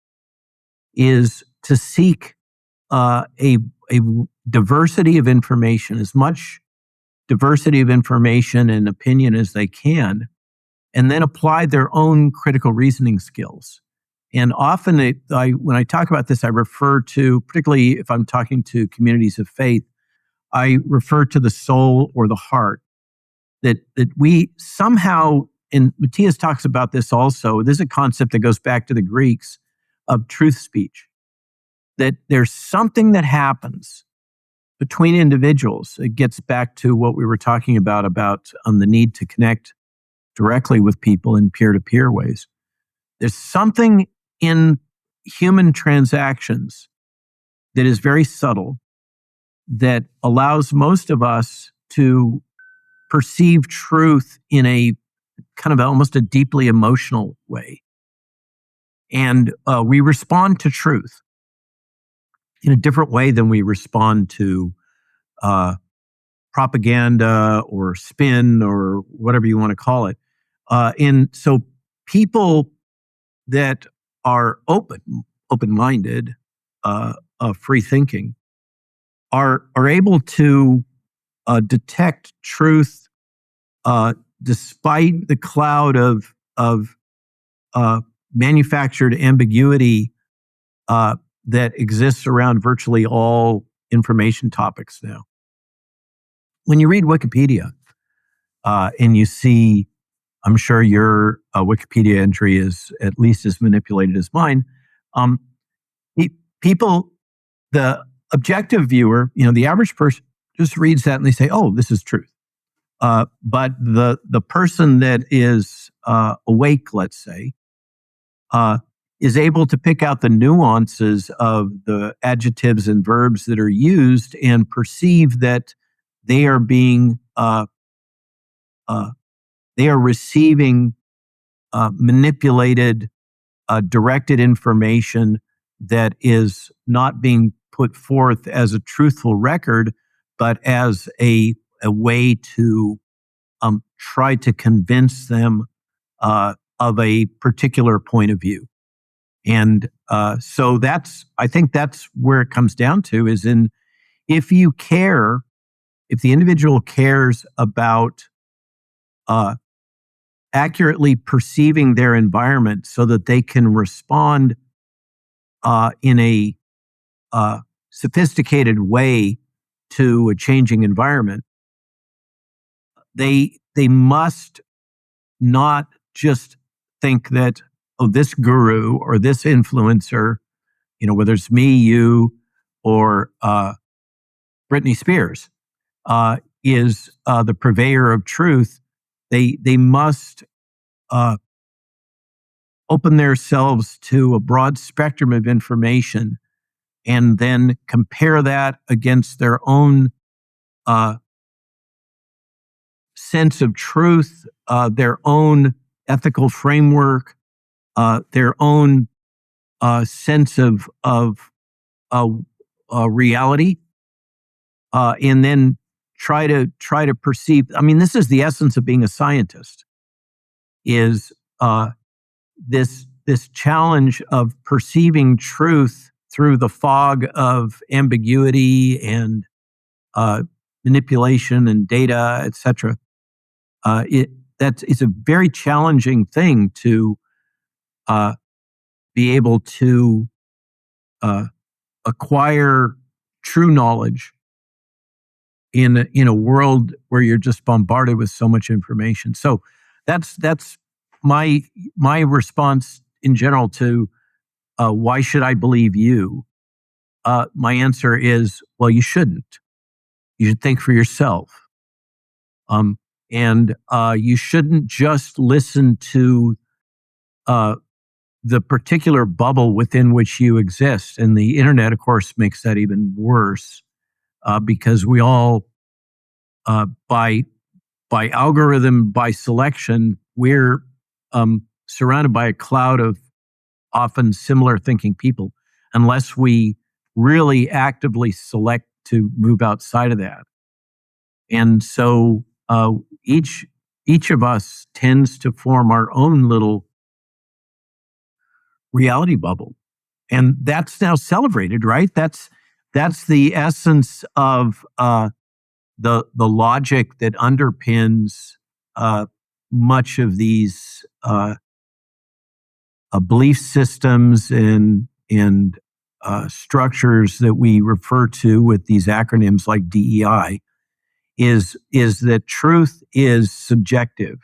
is to seek a diversity of information, as much diversity of information and opinion as they can, and then apply their own critical reasoning skills. And often, when I talk about this, I refer to, particularly if I'm talking to communities of faith, I refer to the soul or the heart. That we somehow, and Matthias talks about this also, this is a concept that goes back to the Greeks of truth speech. That there's something that happens between individuals. It gets back to what we were talking about the need to connect directly with people in peer-to-peer ways. There's something in human transactions that is very subtle that allows most of us to perceive truth in a kind of almost a deeply emotional way. And we respond to truth in a different way than we respond to propaganda or spin or whatever you want to call it. And so people that are open-minded, free thinking, are able to detect truth despite the cloud of manufactured ambiguity that exists around virtually all information topics now. When you read Wikipedia and you see, I'm sure your Wikipedia entry is at least as manipulated as mine, people, the objective viewer, the average person just reads that and they say, oh, this is truth. But the person that is awake, let's say, is able to pick out the nuances of the adjectives and verbs that are used and perceive that they are being, they are receiving manipulated, directed information that is not being put forth as a truthful record, but as a way to try to convince them of a particular point of view. And so I think that's where it comes down to, is if you care, if the individual cares about accurately perceiving their environment so that they can respond in a sophisticated way to a changing environment, they must not just think that, oh, this guru or this influencer, whether it's me, you, or Britney Spears, is the purveyor of truth. They must open themselves to a broad spectrum of information and then compare that against their own sense of truth, their own ethical framework, their own sense of reality, and then try to perceive. I mean, this is the essence of being a scientist: is this challenge of perceiving truth through the fog of ambiguity and manipulation and data, etc. It's a very challenging thing to be able to acquire true knowledge in a world where you're just bombarded with so much information. So that's my response in general to why should I believe you? My answer is, well, you shouldn't. You should think for yourself. And you shouldn't just listen to the particular bubble within which you exist. And the internet, of course, makes that even worse because we all, by algorithm, by selection, we're surrounded by a cloud of often similar thinking people, unless we really actively select to move outside of that. And so each of us tends to form our own little reality bubble, and that's now celebrated, right? That's the essence of the logic that underpins much of these belief systems and structures that we refer to with these acronyms like DEI. Is that truth is subjective,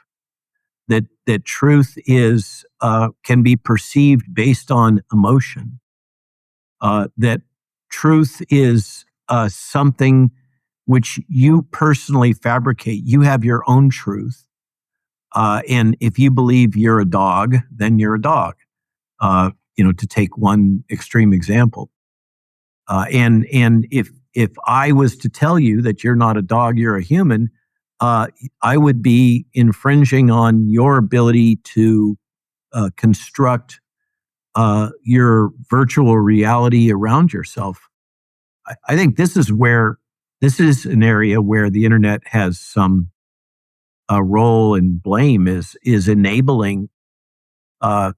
that truth is can be perceived based on emotion, that truth is something which you personally fabricate. You have your own truth, and if you believe you're a dog, then you're a dog. To take one extreme example, and if I was to tell you that you're not a dog, you're a human, I would be infringing on your ability to construct your virtual reality around yourself. I think this is an area where the internet has some role and blame, is enabling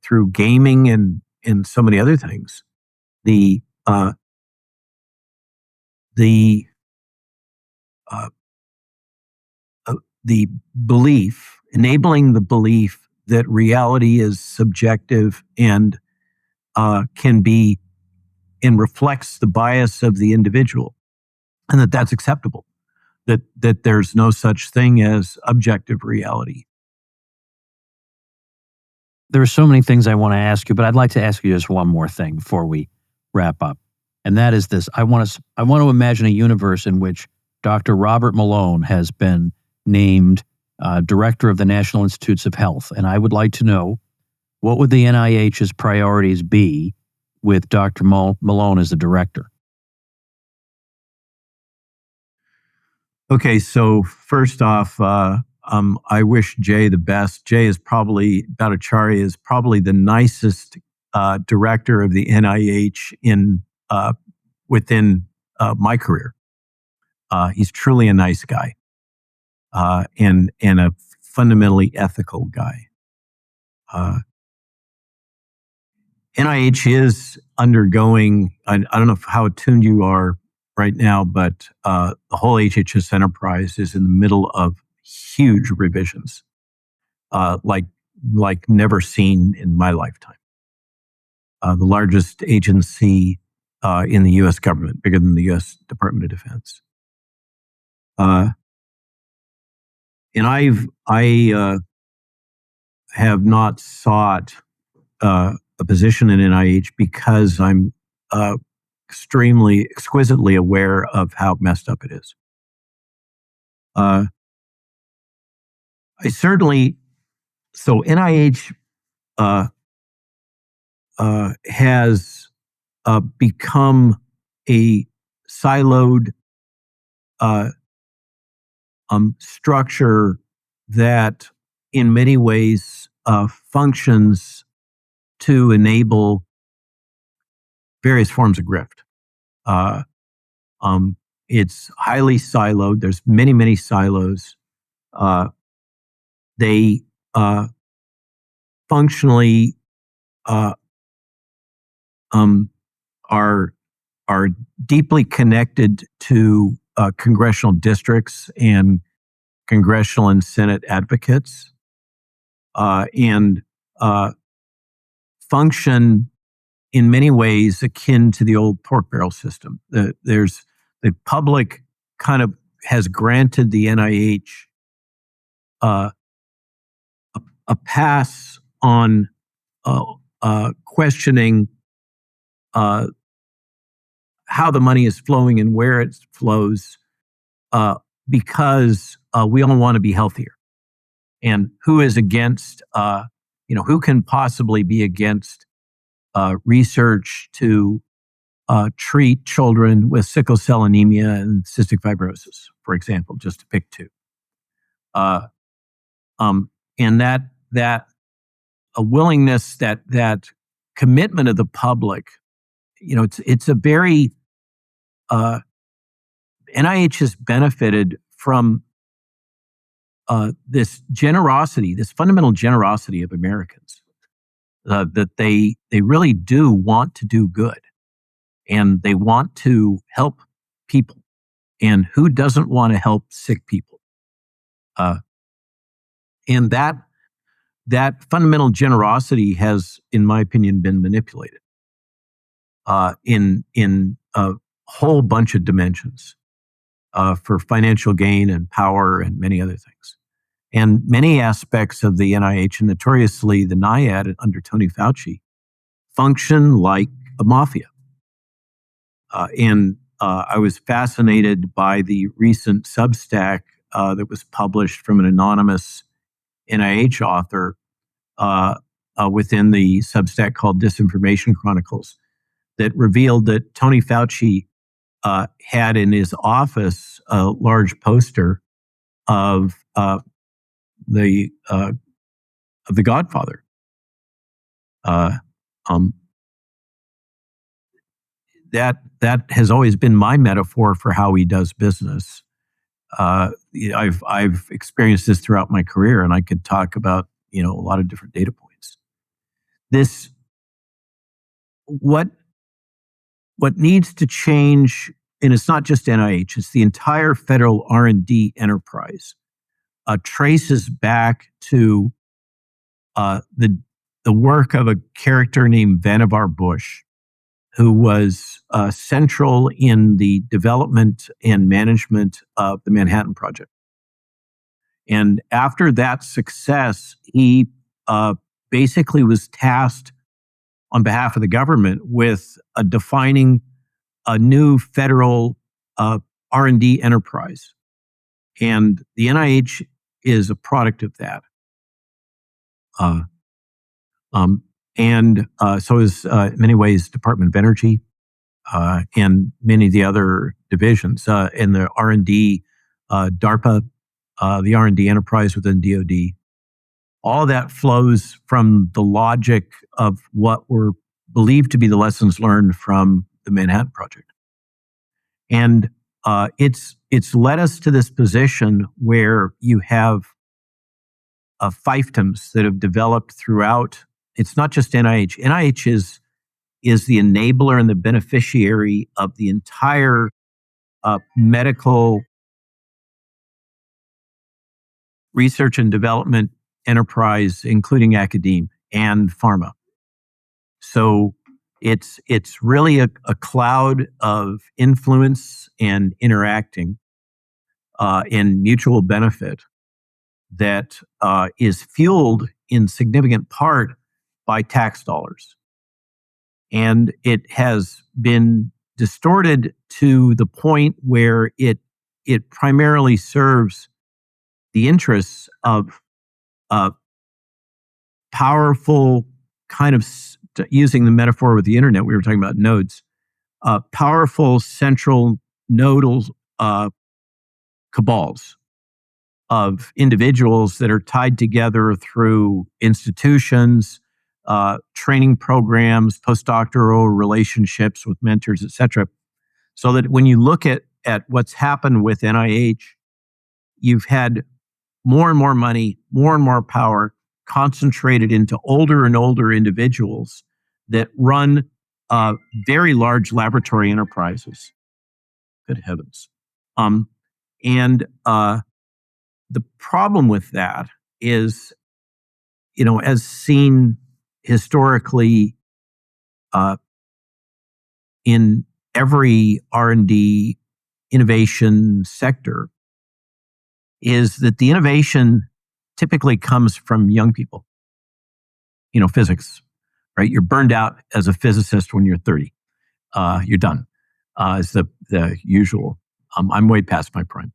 through gaming and so many other things, the belief, enabling the belief that reality is subjective and can be and reflects the bias of the individual, and that's acceptable. That there's no such thing as objective reality. There are so many things I want to ask you, but I'd like to ask you just one more thing before we wrap up. And that is this. I want to imagine a universe in which Dr. Robert Malone has been named director of the National Institutes of Health. And I would like to know, what would the NIH's priorities be with Dr. Malone as the director? Okay, so first off, I wish Jay the best. Jay is Bhattacharya is probably the nicest director of the NIH within my career. He's truly a nice guy and a fundamentally ethical guy. NIH is undergoing, I don't know how attuned you are right now, but the whole HHS enterprise is in the middle of huge revisions, like never seen in my lifetime. The largest agency in the U.S. government, bigger than the U.S. Department of Defense. And I have not sought a position in NIH because I'm exquisitely aware of how messed up it is. NIH has become a siloed structure that in many ways functions to enable various forms of grift. It's highly siloed. There's many, many silos. They functionally are deeply connected to congressional districts and congressional and Senate advocates, and function in many ways akin to the old pork barrel system. The public kind of has granted the NIH a pass on questioning how the money is flowing and where it flows, because we all want to be healthier. And who is against, who can possibly be against research to treat children with sickle cell anemia and cystic fibrosis, for example, just to pick two. And that a willingness, that commitment of the public, it's a very, NIH has benefited from this generosity, this fundamental generosity of Americans, that they really do want to do good, and they want to help people. And who doesn't want to help sick people? And that fundamental generosity has, in my opinion, been manipulated in a whole bunch of dimensions for financial gain and power and many other things. And many aspects of the NIH, and notoriously the NIAID under Tony Fouchy, function like a mafia. I was fascinated by the recent Substack that was published from an anonymous NIH author within the Substack called Disinformation Chronicles, that revealed that Tony Fouchy had in his office a large poster of the Godfather. That has always been my metaphor for how he does business. I've experienced this throughout my career, and I could talk about a lot of different data points. What needs to change, and it's not just NIH, it's the entire federal R&D enterprise, traces back to the work of a character named Vannevar Bush, who was central in the development and management of the Manhattan Project. And after that success, he basically was tasked on behalf of the government with defining a new federal R&D enterprise. And the NIH is a product of that. So is, in many ways, Department of Energy and many of the other divisions. In the R&D, DARPA the R&D enterprise within DoD. All that flows from the logic of what were believed to be the lessons learned from the Manhattan Project. And it's led us to this position where you have fiefdoms that have developed throughout. It's not just NIH. NIH is the enabler and the beneficiary of the entire medical research and development enterprise, including academia and pharma. So it's really a cloud of influence and interacting in mutual benefit that is fueled in significant part by tax dollars. And it has been distorted to the point where it primarily serves the interests of powerful kind of, using the metaphor with the internet, we were talking about nodes, powerful central nodal cabals of individuals that are tied together through institutions, training programs, postdoctoral relationships with mentors, etc. So that when you look at what's happened with NIH, you've had more and more money, more and more power concentrated into older and older individuals that run very large laboratory enterprises. Good heavens. And the problem with that is, as seen historically in every R&D innovation sector, is that the innovation typically comes from young people. Physics, right? You're burned out as a physicist when you're 30. You're done, is the usual. I'm way past my prime.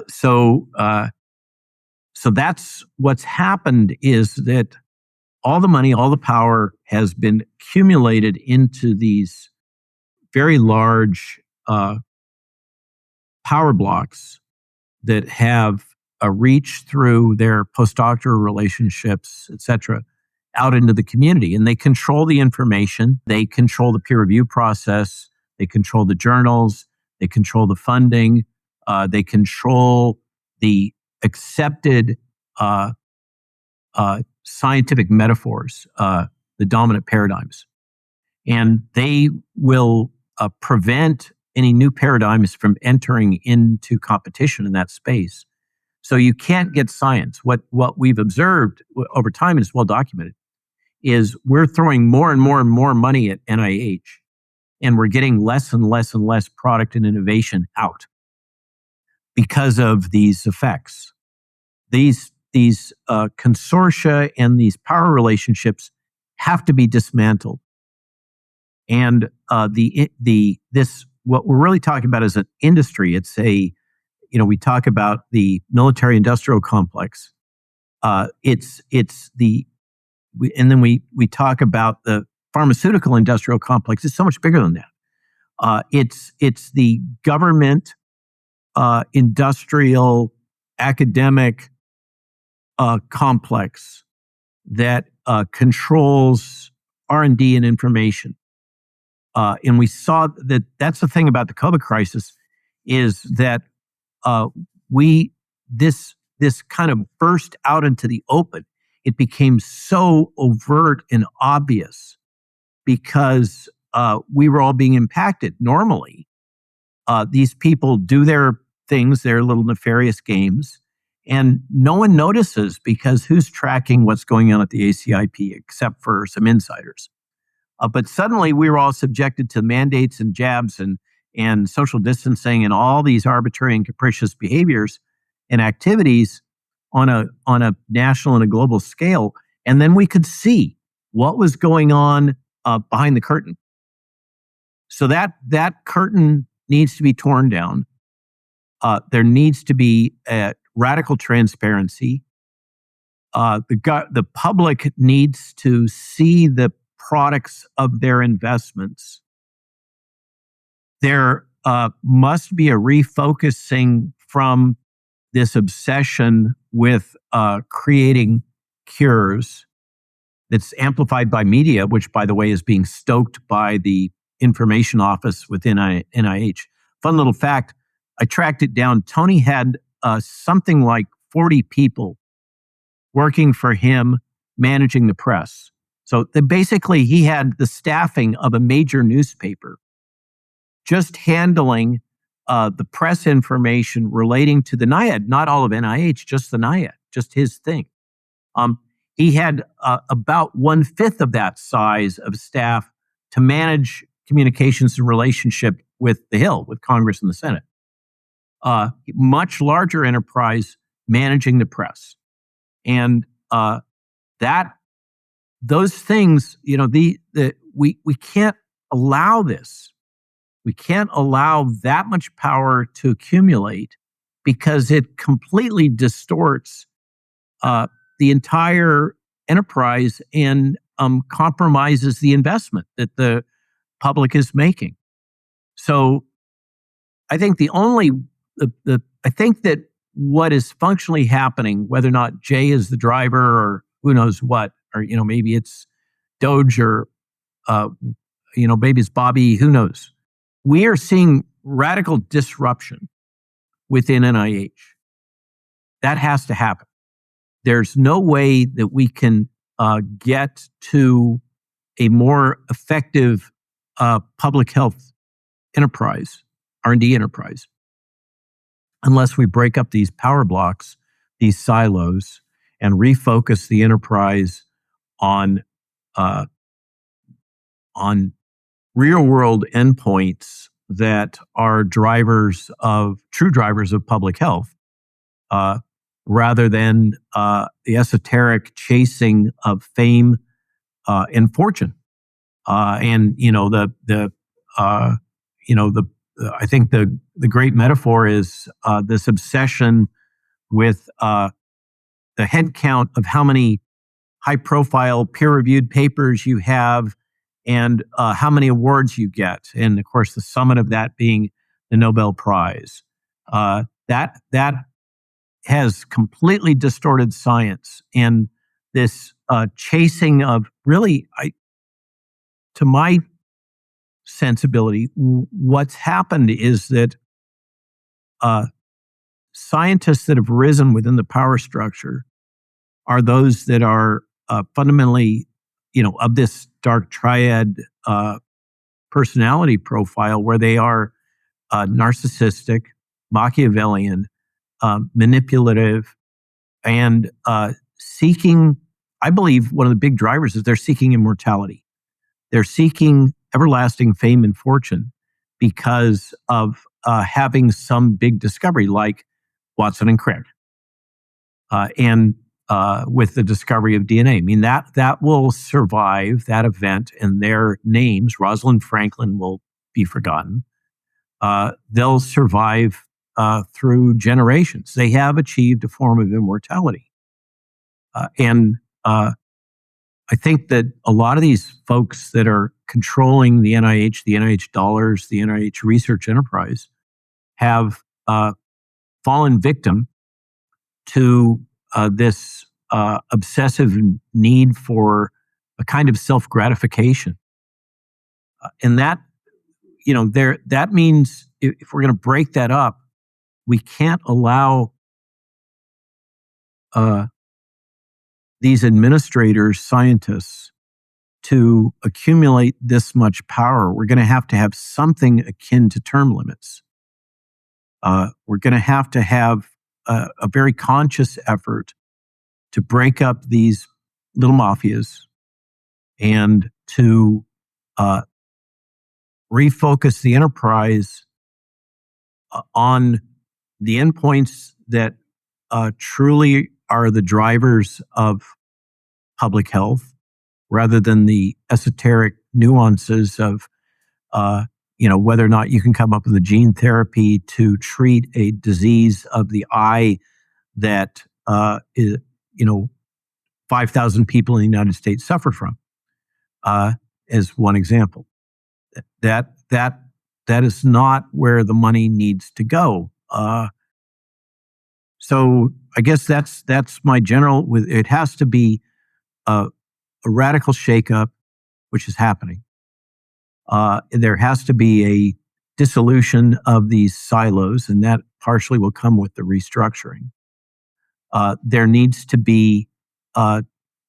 So that's what's happened, is that all the money, all the power has been accumulated into these very large power blocks that have a reach through their postdoctoral relationships, et cetera, out into the community. And they control the information. They control the peer review process. They control the journals. They control the funding. They control the accepted scientific metaphors, the dominant paradigms. And they will prevent any new paradigms from entering into competition in that space. So you can't get science. What we've observed over time, and it's well documented, is we're throwing more and more and more money at NIH, and we're getting less and less and less product and innovation out because of these effects. These consortia and these power relationships have to be dismantled. And this what we're really talking about is an industry. It's we talk about the military industrial complex. And then we talk about the pharmaceutical industrial complex. It's so much bigger than that. It's the government, industrial, academic complex that controls R&D and information. And we saw that that's the thing about the COVID crisis, is that this kind of burst out into the open. It became so overt and obvious because we were all being impacted. Normally, these people do their things, their little nefarious games, and no one notices, because who's tracking what's going on at the ACIP except for some insiders? But suddenly we were all subjected to mandates and jabs and social distancing and all these arbitrary and capricious behaviors and activities on a national and a global scale. And then we could see what was going on behind the curtain. So that curtain needs to be torn down. There needs to be radical transparency. The public needs to see the products of their investments. There must be a refocusing from this obsession with creating cures that's amplified by media, which, by the way, is being stoked by the information office within NIH. Fun little fact, I tracked it down. Tony had something like 40 people working for him managing the press. So basically, he had the staffing of a major newspaper just handling the press information relating to the NIHD, not all of NIH, just the NIHD, just his thing. He had about 1/5 of that size of staff to manage communications and relationship with the Hill, with Congress and the Senate. Much larger enterprise managing the press. And those things, we can't allow this. We can't allow that much power to accumulate because it completely distorts the entire enterprise and compromises the investment that the public is making. So I think I think that what is functionally happening, whether or not Jay is the driver or who knows what, or maybe it's Doge or maybe it's Bobby, who knows. We are seeing radical disruption within NIH. That has to happen. There's no way that we can get to a more effective public health enterprise, R&D enterprise, unless we break up these power blocks, these silos, and refocus the enterprise on real-world endpoints that are true drivers of public health, rather than the esoteric chasing of fame and fortune. I think the great metaphor is this obsession with the head count of how many high-profile peer-reviewed papers you have and how many awards you get. And, of course, the summit of that being the Nobel Prize. That has completely distorted science. And this chasing of really, to my sensibility, what's happened is that scientists that have risen within the power structure are those that are fundamentally, of this dark triad personality profile, where they are narcissistic, Machiavellian, manipulative, and seeking. I believe one of the big drivers is they're seeking immortality. They're seeking everlasting fame and fortune because of having some big discovery like Watson and Crick. And with the discovery of DNA. I mean, that will survive, that event, and their names, Rosalind Franklin, will be forgotten. They'll survive through generations. They have achieved a form of immortality. And I think that a lot of these folks that are controlling the NIH dollars, the NIH research enterprise, have fallen victim to this obsessive need for a kind of self-gratification. And that, that means if we're going to break that up, we can't allow these administrators, scientists, to accumulate this much power. We're going to have something akin to term limits. We're going to have a very conscious effort to break up these little mafias and to refocus the enterprise on the endpoints that truly are the drivers of public health, rather than the esoteric nuances of whether or not you can come up with a gene therapy to treat a disease of the eye that 5,000 people in the United States suffer from, as one example. That is not where the money needs to go. So I guess that's my general. It has to be a radical shakeup, which is happening. There has to be a dissolution of these silos, and that partially will come with the restructuring. There needs to be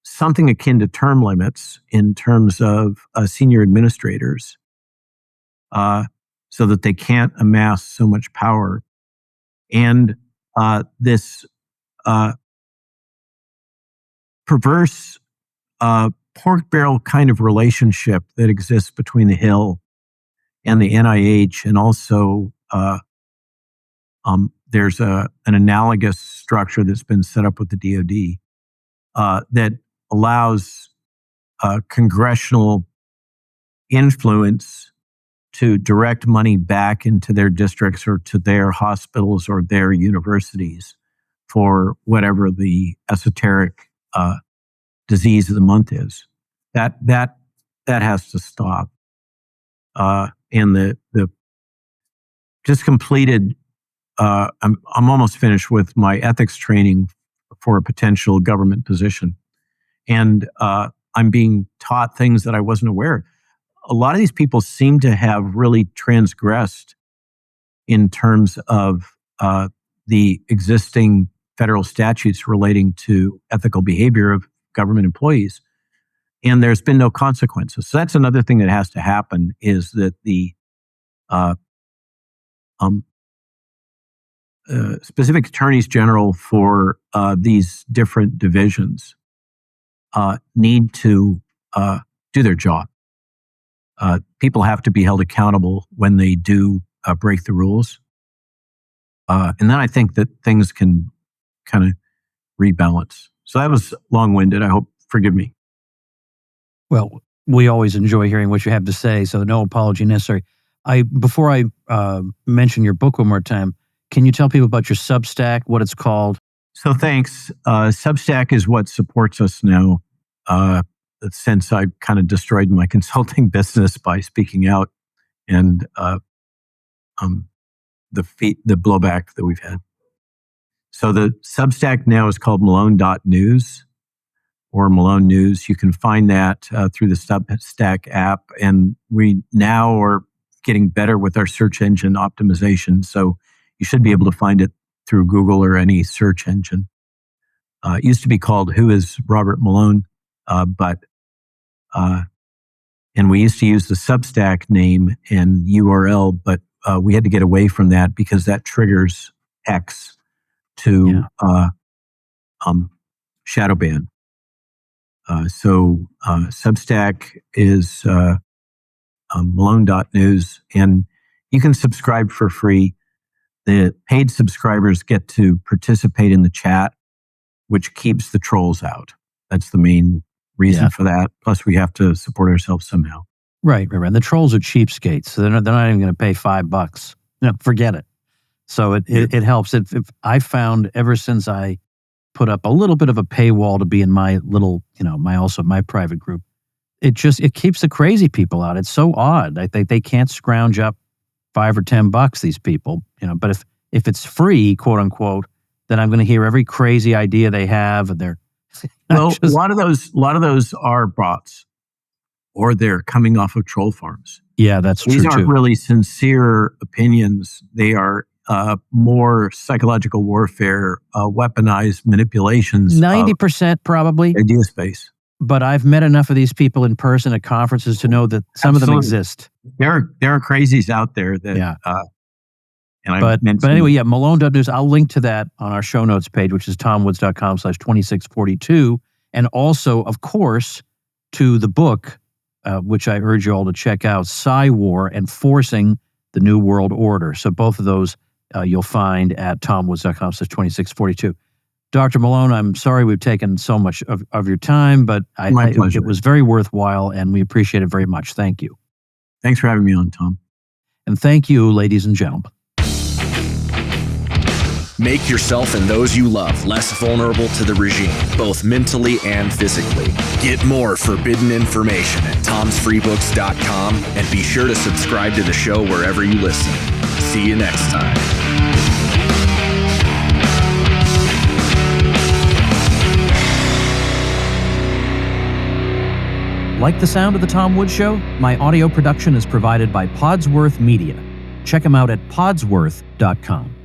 something akin to term limits in terms of senior administrators, so that they can't amass so much power. And this perverse pork barrel kind of relationship that exists between the Hill and the NIH, and also there's an analogous structure that's been set up with the DoD that allows congressional influence to direct money back into their districts or to their hospitals or their universities for whatever the esoteric disease of the month is. That has to stop. And the just completed. I'm almost finished with my ethics training for a potential government position, and I'm being taught things that I wasn't aware. A lot of these people seem to have really transgressed in terms of the existing federal statutes relating to ethical behavior of government employees, and there's been no consequences. So that's another thing that has to happen, is that the specific attorneys general for these different divisions need to do their job. People have to be held accountable when they do break the rules. And then I think that things can kind of rebalance. So that was long-winded. I hope, forgive me. Well, we always enjoy hearing what you have to say, so no apology necessary. Before I mention your book one more time, can you tell people about your Substack, what it's called? So thanks. Substack is what supports us now, since I kind of destroyed my consulting business by speaking out, and the blowback that we've had. So the Substack now is called Malone.news or Malone News. You can find that through the Substack app, and we now are getting better with our search engine optimization. So you should be able to find it through Google or any search engine. It used to be called Who is Robert Malone? And we used to use the Substack name and URL, but we had to get away from that because that triggers X to shadow ban. So Substack is Malone.news, and you can subscribe for free. The paid subscribers get to participate in the chat, which keeps the trolls out. That's the main reason for that. Plus, we have to support ourselves somehow. Right. And the trolls are cheapskates, so they're not even going to pay $5. No, forget it. So it helps. I found ever since I put up a little bit of a paywall to be in my little, my private group, it keeps the crazy people out. It's so odd. They can't scrounge up $5 or $10, these people, but if it's free, quote unquote, then I'm going to hear every crazy idea they have, and they're a lot of those are bots, or they're coming off of troll farms. Yeah, that's true. These aren't really sincere opinions. They are more psychological warfare, weaponized manipulations. 90% probably idea space. But I've met enough of these people in person at conferences to know that some of them exist. There are crazies out there that. But anyway, Malone.news. I'll link to that on our show notes page, which is tomwoods.com/2642. And also, of course, to the book, which I urge you all to check out, PsyWar, Enforcing the New World Order. So both of those you'll find at tomwoods.com/2642. Dr. Malone, I'm sorry we've taken so much of your time, but it was very worthwhile, and we appreciate it very much. Thank you. Thanks for having me on, Tom. And thank you, ladies and gentlemen. Make yourself and those you love less vulnerable to the regime, both mentally and physically. Get more forbidden information at tomsfreebooks.com, and be sure to subscribe to the show wherever you listen. See you next time. Like the sound of The Tom Woods Show? My audio production is provided by Podsworth Media. Check them out at podsworth.com.